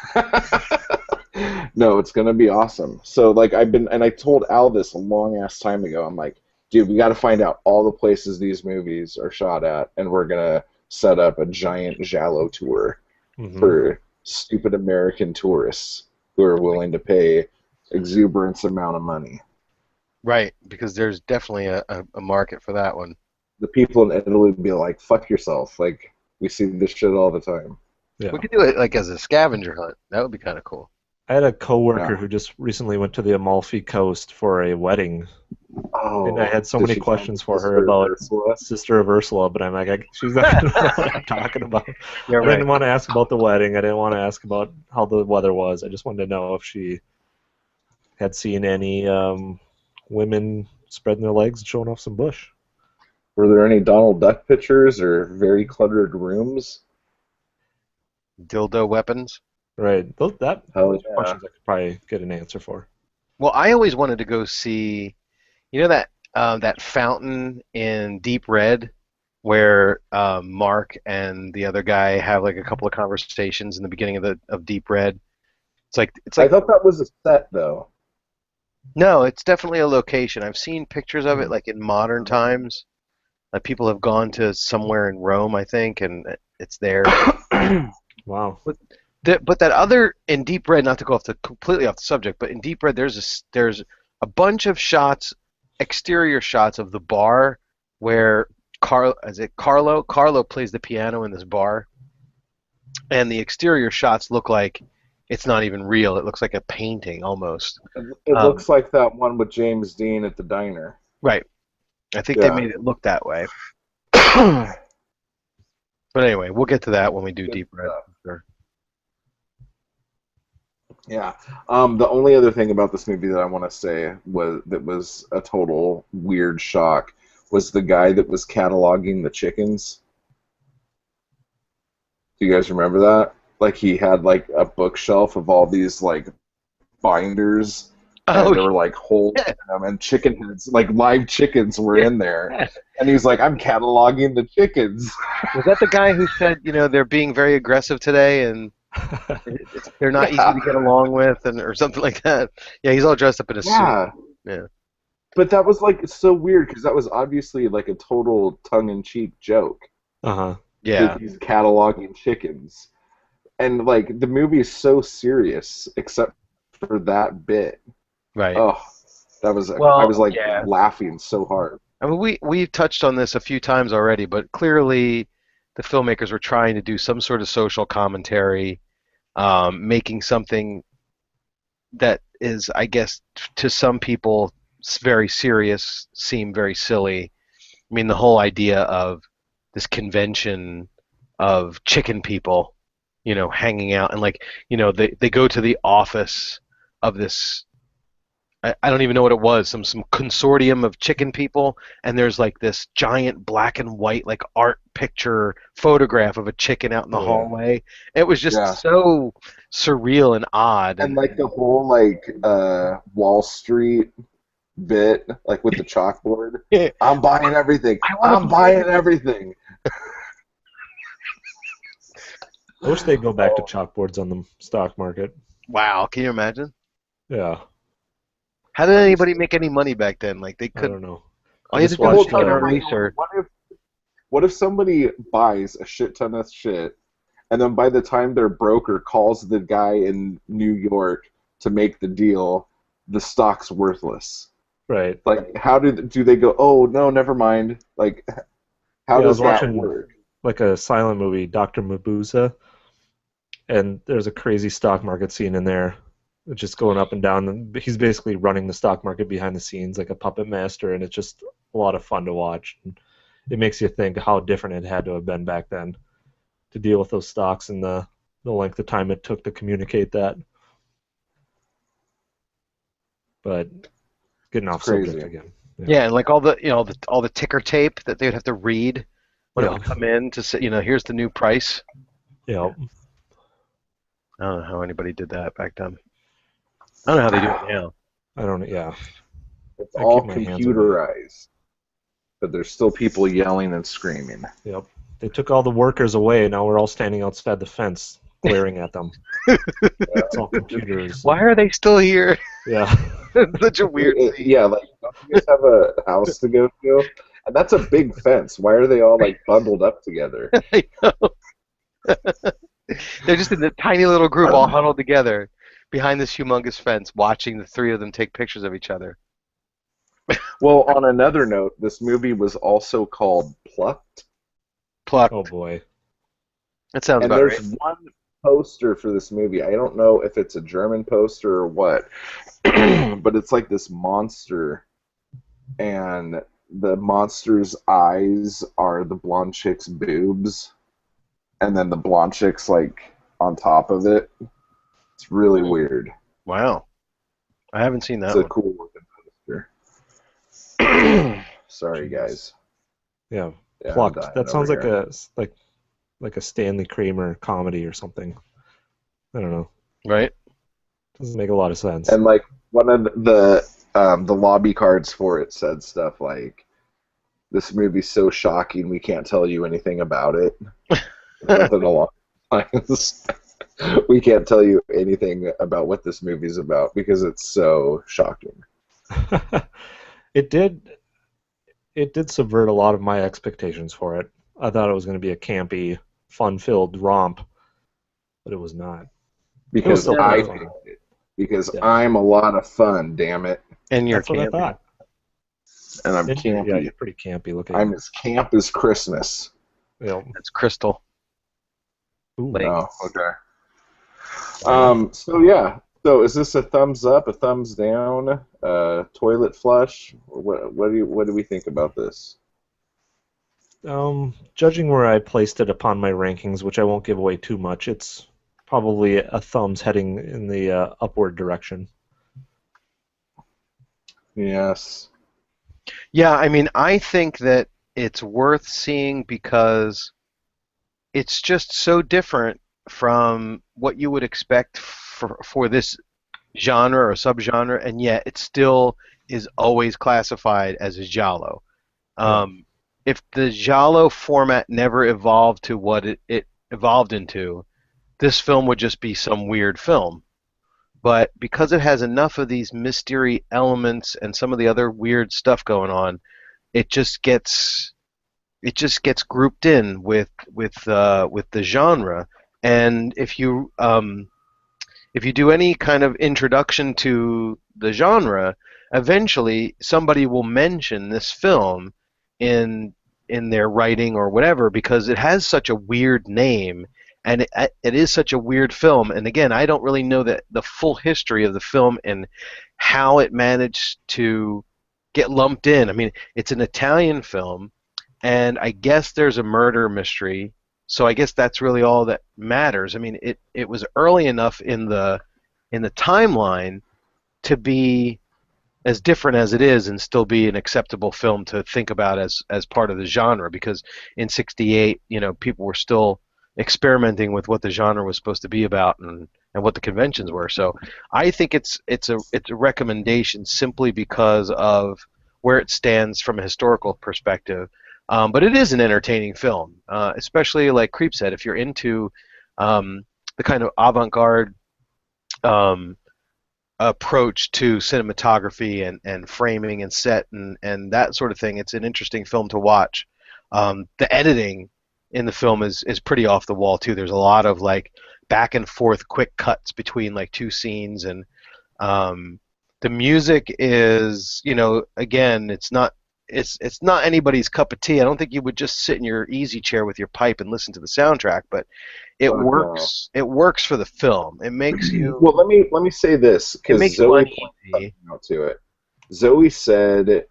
No, it's gonna be awesome. So like I told Al this a long ass time ago. I'm like, dude, we got to find out all the places these movies are shot at, and we're gonna set up a giant Giallo tour for stupid American tourists who are willing to pay exuberant amount of money. Right, because there's definitely a market for that one. The people in Italy would be like, "Fuck yourself!" Like we see this shit all the time. Yeah. We could do it like as a scavenger hunt. That would be kind of cool. I had a coworker Yeah. who just recently went to the Amalfi Coast for a wedding, Oh, and I had so did many she find questions for her Sister about Ursula? Sister of Ursula, but I'm like, she's not going to know what I'm talking about. You're I right. didn't want to ask about the wedding. I didn't want to ask about how the weather was. I just wanted to know if she had seen any women spreading their legs and showing off some bush. Were there any Donald Duck pictures or very cluttered rooms? Dildo weapons. Right. Those Oh, yeah. questions I could probably get an answer for. Well, I always wanted to go see, you know that fountain in Deep Red, where Mark and the other guy have like a couple of conversations in the beginning of Deep Red. It's I like thought that was a set, though. no, it's definitely a location. I've seen pictures of it like in modern Uh-huh. times. Like people have gone to somewhere in Rome, I think, and it's there. Wow. But that other in Deep Red, not to go completely off the subject, but in Deep Red, there's a bunch of shots, exterior shots of the bar where Carlo? Carlo plays the piano in this bar, and the exterior shots look like it's not even real. It looks like a painting almost. It looks like that one with James Dean at the diner. Right. I think they Yeah. made it look that way. But anyway, we'll get to that when we do Good Deep Red. stuff. Sure. Yeah. The only other thing about this movie that I want to say was a total weird shock was the guy that was cataloging the chickens. Do you guys remember that? Like he had like a bookshelf of all these like binders and Oh, there were like holes yeah. in them, and chicken heads, like live chickens, were in there. Yeah. And he's like, "I'm cataloging the chickens." Was that the guy who said, they're being very aggressive today and they're not easy Yeah, to get along with, and or something like that? Yeah, he's all dressed up in a suit. yeah. Yeah. But that was like so weird because that was obviously like a total tongue-in-cheek joke Uh-huh. Yeah. that he's cataloging chickens, and like the movie is so serious except for that bit. Right. Oh, I Well, was like yeah. laughing so hard. I mean, we've touched on this a few times already, but clearly the filmmakers were trying to do some sort of social commentary, making something that is, I guess, to some people very serious, seem very silly. I mean, the whole idea of this convention of chicken people, hanging out and like, they go to the office of this. I don't even know what it was, some consortium of chicken people, and there's like this giant black and white like art picture photograph of a chicken out in the Oh, yeah. hallway. It was just Yeah. so surreal and odd, And and like the whole like Wall Street bit, like with the chalkboard. I'm buying everything. I want I'm to buying everything. I wish they'd go back to chalkboards on the stock market. Wow, can you imagine? Yeah, How did anybody make any money back then? Like they I could, don't know. all I you had to just do was watched take an uh, eraser. What if somebody buys a shit ton of shit, and then by the time their broker calls the guy in New York to make the deal, the stock's worthless? right. Like, how do they go? Oh no, never mind. Like, how Yeah, I does was that watching work? like a silent movie, Dr. Mabuza, and there's a crazy stock market scene in there, just going up and down. And he's basically running the stock market behind the scenes like a puppet master, and it's just a lot of fun to watch. And it makes you think how different it had to have been back then to deal with those stocks and the length of time it took to communicate that. But getting off subject Crazy. again. Yeah, and like all the all the ticker tape that they would have to read when it Yeah. would come in to say, here's the new price. Yeah. I don't know how anybody did that back then. I don't know how they do it now. I don't. Yeah. It's I all keep my hands away. computerized, but there's still people yelling and screaming. Yep. They took all the workers away. Now we're all standing outside the fence, glaring at them. It's all computers. Why are they still here? Yeah. It's such a weird scene. Yeah, like don't you guys have a house to go to? And that's a big fence. Why are they all like bundled up together? I know. They're just in a tiny little group all huddled together behind this humongous fence, watching the three of them take pictures of each other. Well, on another note, this movie was also called Plucked, Plucked. Oh boy. That sounds and about there's right. one poster for this movie. I don't know if it's a German poster or what, but it's like this monster, and the monster's eyes are the blonde chick's boobs, and then the blonde chick's like on top of it. It's really weird. Wow. I haven't seen that It's a one. cool looking poster. Sorry, guys. Yeah. Yeah, I'm Plucked. dying That sounds over like here. like a Stanley Kramer comedy or something. I don't know. Right? Doesn't make a lot of sense. And like one of the lobby cards for it said stuff like, "This movie's so shocking we can't tell you anything about it." Nothing along those lines. We can't tell you anything about what this movie's about because it's so shocking. It did subvert a lot of my expectations for it. I thought it was going to be a campy, fun-filled romp, but it was not. Because still I pretty fun. picked it. Because Yeah. I'm a lot of fun, damn it. And you're That's what I camping. thought. And I'm Yeah, campy. you're pretty campy looking. I'm as camp as Christmas. Yep. That's Crystal. Ooh. Like- Oh, okay. So yeah. So is this a thumbs up, a thumbs down, toilet flush? What do we think about this? Judging where I placed it upon my rankings, which I won't give away too much, it's probably a thumbs heading in the upward direction. Yes. Yeah, I mean, I think that it's worth seeing because it's just so different from what you would expect for this genre or subgenre, and yet it still is always classified as a giallo. Yeah. If the giallo format never evolved to what it evolved into, this film would just be some weird film. But because it has enough of these mystery elements and some of the other weird stuff going on, it just gets grouped in with the genre. And if you do any kind of introduction to the genre, eventually somebody will mention this film in in their writing or whatever because it has such a weird name and it is such a weird film. And again, I don't really know the full history of the film and how it managed to get lumped in. I mean, it's an Italian film, and I guess there's a murder mystery. So I guess that's really all that matters. I mean, it was early enough in the timeline to be as different as it is and still be an acceptable film to think about as part of the genre because in 68, people were still experimenting with what the genre was supposed to be about and what the conventions were. So I think it's a recommendation simply because of where it stands from a historical perspective. But it is an entertaining film, especially like Creep said, if you're into the kind of avant-garde um, approach to cinematography and framing and set and that sort of thing. It's an interesting film to watch. The editing in the film is pretty off the wall too. There's a lot of like back and forth quick cuts between like two scenes and the music is again it's not anybody's cup of tea. I don't think you would just sit in your easy chair with your pipe and listen to the soundtrack, but it Fuck no. works. It works for the film. It makes you. Well, let me say this It because makes you Zoe pointed uneasy. something out to it. Zoe said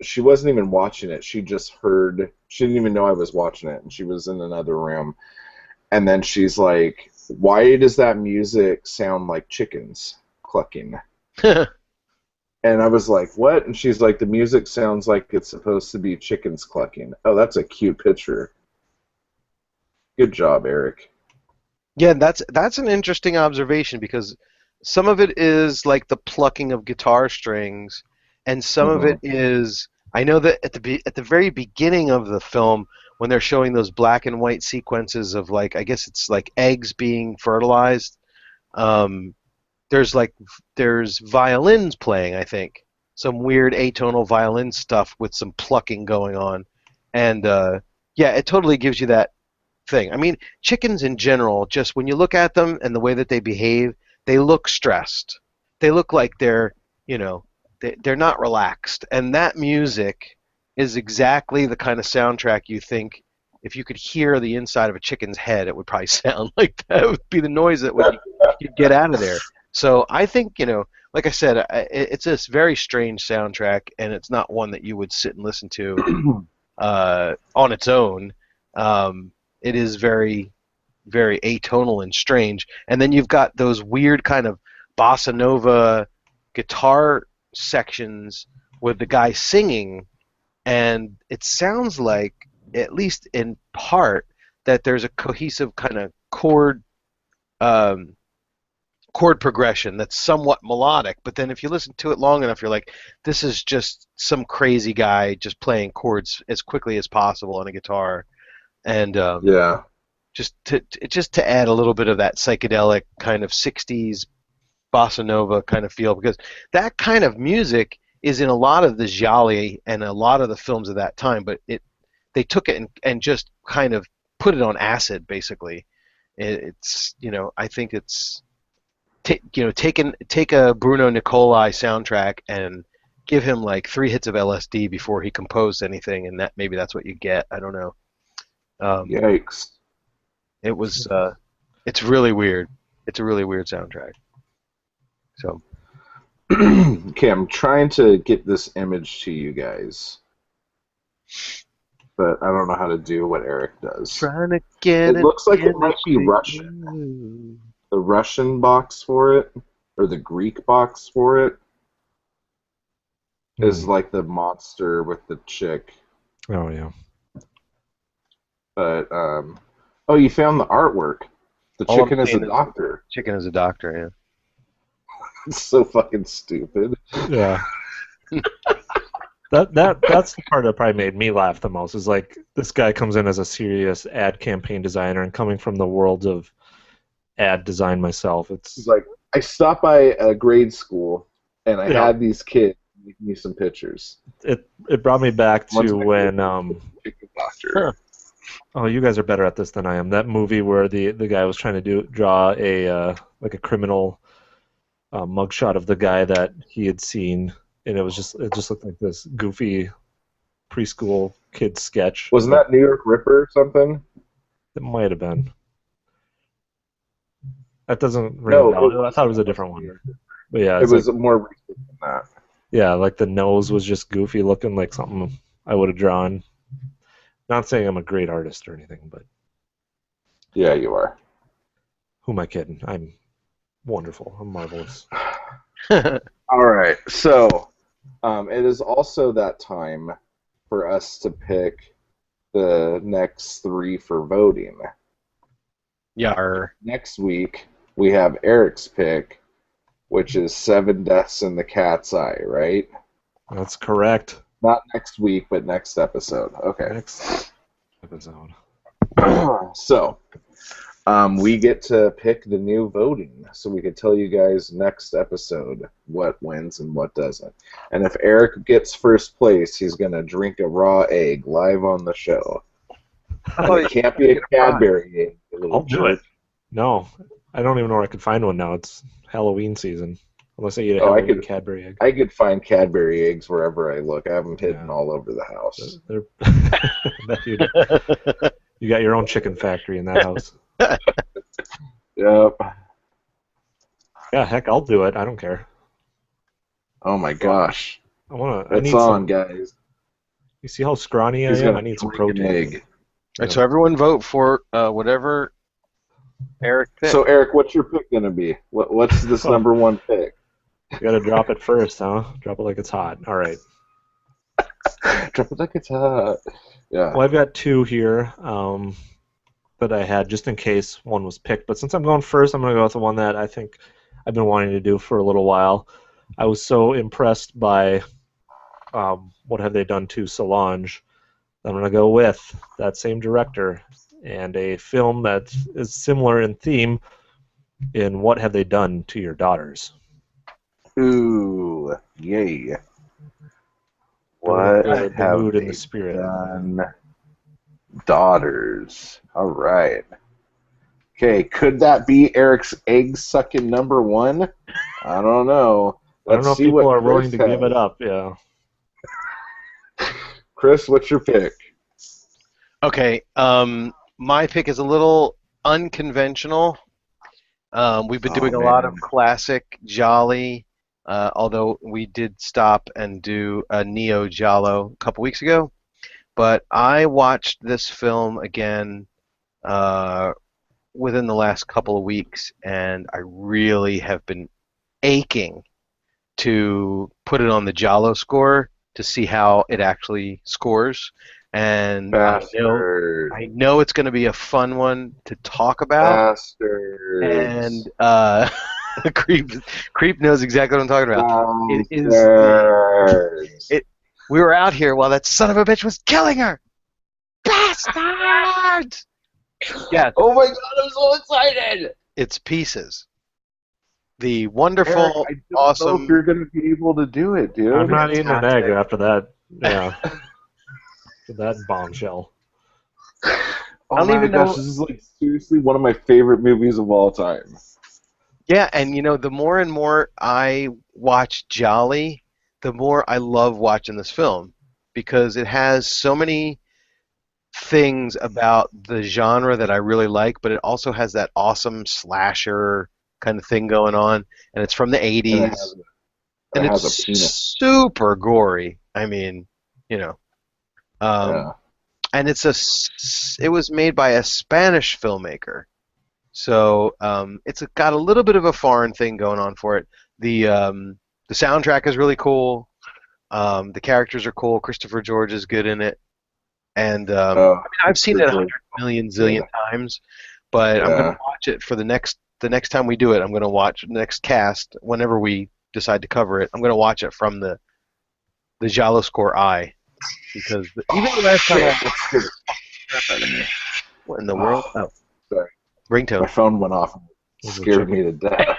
she wasn't even watching it. She just heard. She didn't even know I was watching it, and she was in another room. And then she's like, "Why does that music sound like chickens clucking?" And I was like, "What?" And she's like, "The music sounds like it's supposed to be chickens clucking." Oh, that's a cute picture. Good job, Eric. Yeah, that's an interesting observation because some of it is like the plucking of guitar strings, and some of Hmm. it is. I know that at the very beginning of the film, when they're showing those black and white sequences of like I guess it's like eggs being fertilized. Um, there's like there's violins playing. I think some weird atonal violin stuff with some plucking going on, and yeah, it totally gives you that thing. I mean, chickens in general, just when you look at them and the way that they behave, they look stressed. They look like you know, they're not relaxed. And that music is exactly the kind of soundtrack you think if you could hear the inside of a chicken's head, it would probably sound like that. It would be the noise that would you'd get out of there. So I think, like I said, it's a very strange soundtrack, and it's not one that you would sit and listen to on its own. It is very, very atonal and strange. And then you've got those weird kind of bossa nova guitar sections with the guy singing, and it sounds like, at least in part, that there's a cohesive kind of um, chord progression that's somewhat melodic. But then if you listen to it long enough, you're like, this is just some crazy guy just playing chords as quickly as possible on a guitar. And Yeah. just to add a little bit of that psychedelic kind of 60s bossa nova kind of feel because that kind of music is in a lot of the gialli and a lot of the films of that time, but they took it and just kind of put it on acid basically. It's I think it's take a Bruno Nicolai soundtrack and give him like 3 hits of LSD before he composed anything, and that maybe that's what you get. I don't know. Um, Yikes. it was it's really weird. It's a really weird soundtrack. So Okay, I'm trying to get this image to you guys, but I don't know how to do what Eric does. trying to get It an looks like it might image be to Russian. you. The Russian box for it, or the Greek box for it, is like the monster with the chick. Oh yeah. But oh, you found the artwork. The All I'm chicken is a saying is doctor. chicken is a doctor. It's so fucking stupid. Yeah. That's the part that probably made me laugh the most. Is like this guy comes in as a serious ad campaign designer, and coming from the world of ad design myself, He's it's like, I stopped by a grade school and I yeah. had these kids make me some pictures. It brought me back One's to my when chicken doctor. oh, you guys are better at this than I am. That movie where the guy was trying to draw a like a criminal mugshot of the guy that he had seen, and it just looked like this goofy preschool kid sketch. Wasn't But that New York Ripper or something? it might have been. That doesn't ring a No, bell. I thought it was a different one. But yeah, it it's like was more recent than that. yeah, like the nose was just goofy looking, like something I would have drawn. Not saying I'm a great artist or anything, but Yeah, you are. who am I kidding? I'm wonderful. I'm marvelous. All right, so it is also that time for us to pick the next three for voting. Yar. Next week, we have Eric's pick, which is Seven Deaths in the Cat's Eye, right? That's correct. Not next week, but next episode. Okay. Next episode. So, we get to pick the new voting, so we can tell you guys next episode what wins and what doesn't. And if Eric gets first place, he's going to drink a raw egg live on the show. Oh, And it can't be a Cadbury egg. You little I'll do jerk. it. No, I don't even know where I could find one now. It's Halloween season. Unless I eat a Oh, I Halloween could- Cadbury egg. I could find Cadbury eggs wherever I look. I have them hidden Yeah. all over the house. Bet you do. You got your own chicken factory in that house. Yep. Yeah, heck, I'll do it. I don't care. Oh my gosh. I It's need on, some. guys. You see how scrawny I He's am? gonna I need some drink an protein. egg. Right, so everyone vote for whatever Eric picked. So, Eric, what's your pick going to be? What's this number one pick? You gotta drop it first, huh? Drop it like it's hot. All right. Drop it like it's hot. Yeah. Well, I've got two here that I had just in case one was picked. But since I'm going first, I'm going to go with the one that I think I've been wanting to do for a little while. I was so impressed by What Have They Done to Solange. I'm going to go with that same director and a film that is similar in theme in What Have They Done to Your Daughters. Ooh, yay. What The have mood and they the spirit. done? Daughters. All right. Okay, could that be Eric's egg-sucking number one? I don't know. I don't know if people are willing to Chris give it has. up. Yeah. Chris, what's your pick? Okay, my pick is a little unconventional. We've been doing a lot of man. classic Jolly, although we did stop and do a Neo Giallo a couple weeks ago. But I watched this film again within the last couple of weeks, and I really have been aching to put it on the Giallo score to see how it actually scores. And Bastard. I know it's going to be a fun one to talk about. Bastards. And Creep knows exactly what I'm talking about. It is Bastards. we were out here while that son of a bitch was killing her. Bastard! Yeah, Oh my god, I'm so excited! it's Pieces. The wonderful, Eric, I don't know awesome. if you're going to be able to do it, dude. I'm not eating an egg fantastic. after that. Yeah. After that bombshell. Oh I don't my even gosh, know- this is like seriously one of my favorite movies of all time. Yeah, and you know, the more and more I watch Jolly, the more I love watching this film because it has so many things about the genre that I really like, but it also has that awesome slasher kind of thing going on, and it's from the And 80s, and it has it's a penis. super gory. I mean, you know, Yeah. and it was made by a Spanish filmmaker, so it's got a little bit of a foreign thing going on for it. The soundtrack is really cool. The characters are cool. Christopher George is good in it, and Oh, I've seen it Christopher 100 million zillion times, but I'm Yeah. gonna watch it for the next the next time we do it, I'm going to watch next cast whenever we decide to cover it. I'm going to watch it from the Giallo score eye because even the last time I what in the world? Oh, sorry. ringtone. My phone went off. It scared me to death.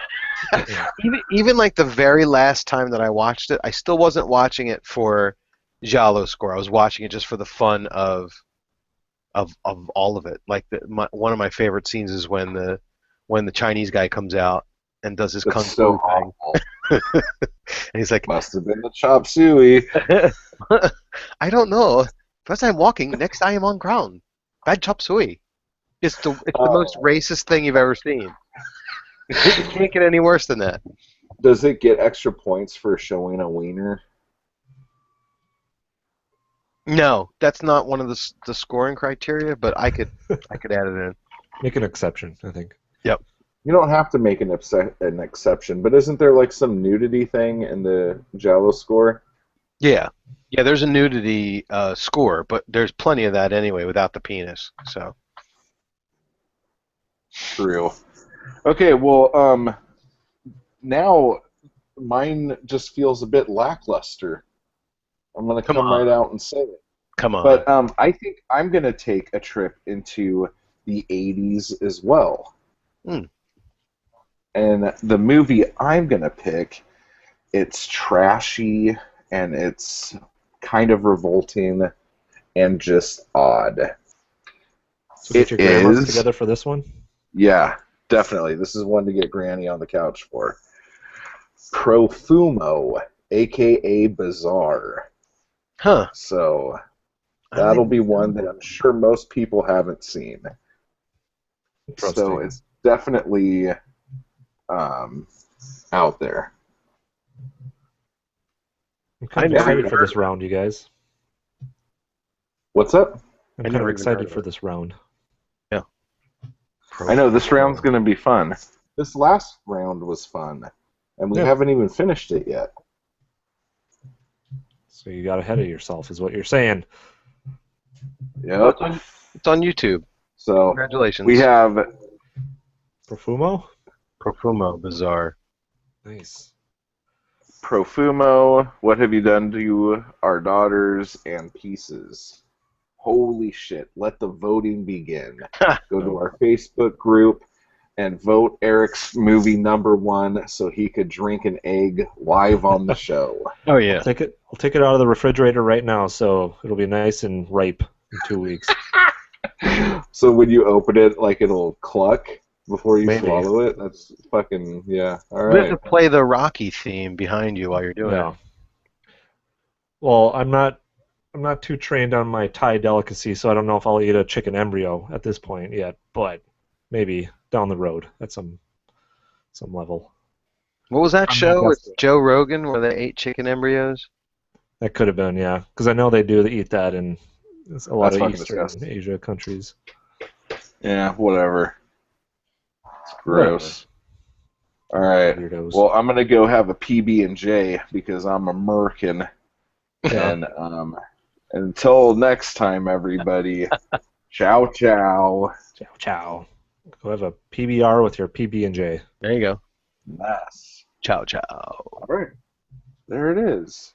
Even like the very last time that I watched it, I still wasn't watching it for Giallo score. I was watching it just for the fun of all of it. Like one of my favorite scenes is when the Chinese guy comes out and does his kung fu thing. And he's like, must have been the chop suey. I don't know. First I'm walking, next I am on ground. Bad chop suey. It's the most racist thing you've ever seen. You can't get any worse than that. Does it get extra points for showing a wiener? No, that's not one of the scoring criteria, but I could add it in. Make an exception, I think. Yep. You don't have to make an exception, but isn't there like some nudity thing in the Giallo score? Yeah. Yeah, there's a nudity score, but there's plenty of that anyway without the penis. So. True. Okay, well, now mine just feels a bit lackluster. I'm going to come right out and say it. Come on. But I think I'm going to take a trip into the 80s as well. Mm. And the movie I'm going to pick, it's trashy and it's kind of revolting and just odd. So get your grandmas together for this one? Yeah, definitely. This is one to get Granny on the couch for. Profumo, a.k.a. Bizarre. Huh. So that'll be one that I'm sure most people haven't seen. So it's definitely out there. I'm kind of excited for this round, you guys. What's up? I'm kind of excited for this round. Yeah. I know, this round's going to be fun. This last round was fun, and we haven't even finished it yet. So you got ahead of yourself, is what you're saying. Yep. It's on YouTube. So congratulations. We have Profumo? Profumo, Bizarre. Nice. Profumo, What Have You Done to Our Daughters, and Pieces. Holy shit, let the voting begin. Go to our Facebook group and vote Eric's movie #1 so he could drink an egg live on the show. Oh, yeah. I'll take it out of the refrigerator right now, so it'll be nice and ripe in 2 weeks. So when you open it, like, it'll cluck before you Maybe. swallow it? That's fucking, yeah, all We have right. to play the Rocky theme behind you while you're doing it. Well, I'm not too trained on my Thai delicacy, so I don't know if I'll eat a chicken embryo at this point yet, but maybe down the road at some level. What was that show with Joe Rogan where they ate chicken embryos? That could have been, yeah, because I know they do eat that in a lot of Eastern disgusting. Asia countries. Yeah, whatever. It's gross. All right. Weirdos. Well, I'm gonna go have a PB&J because I'm American. Yeah. And until next time, everybody. Ciao, ciao. Ciao, ciao. Go have a PBR with your PB&J. There you go. Nice. Ciao, ciao. All right. There it is.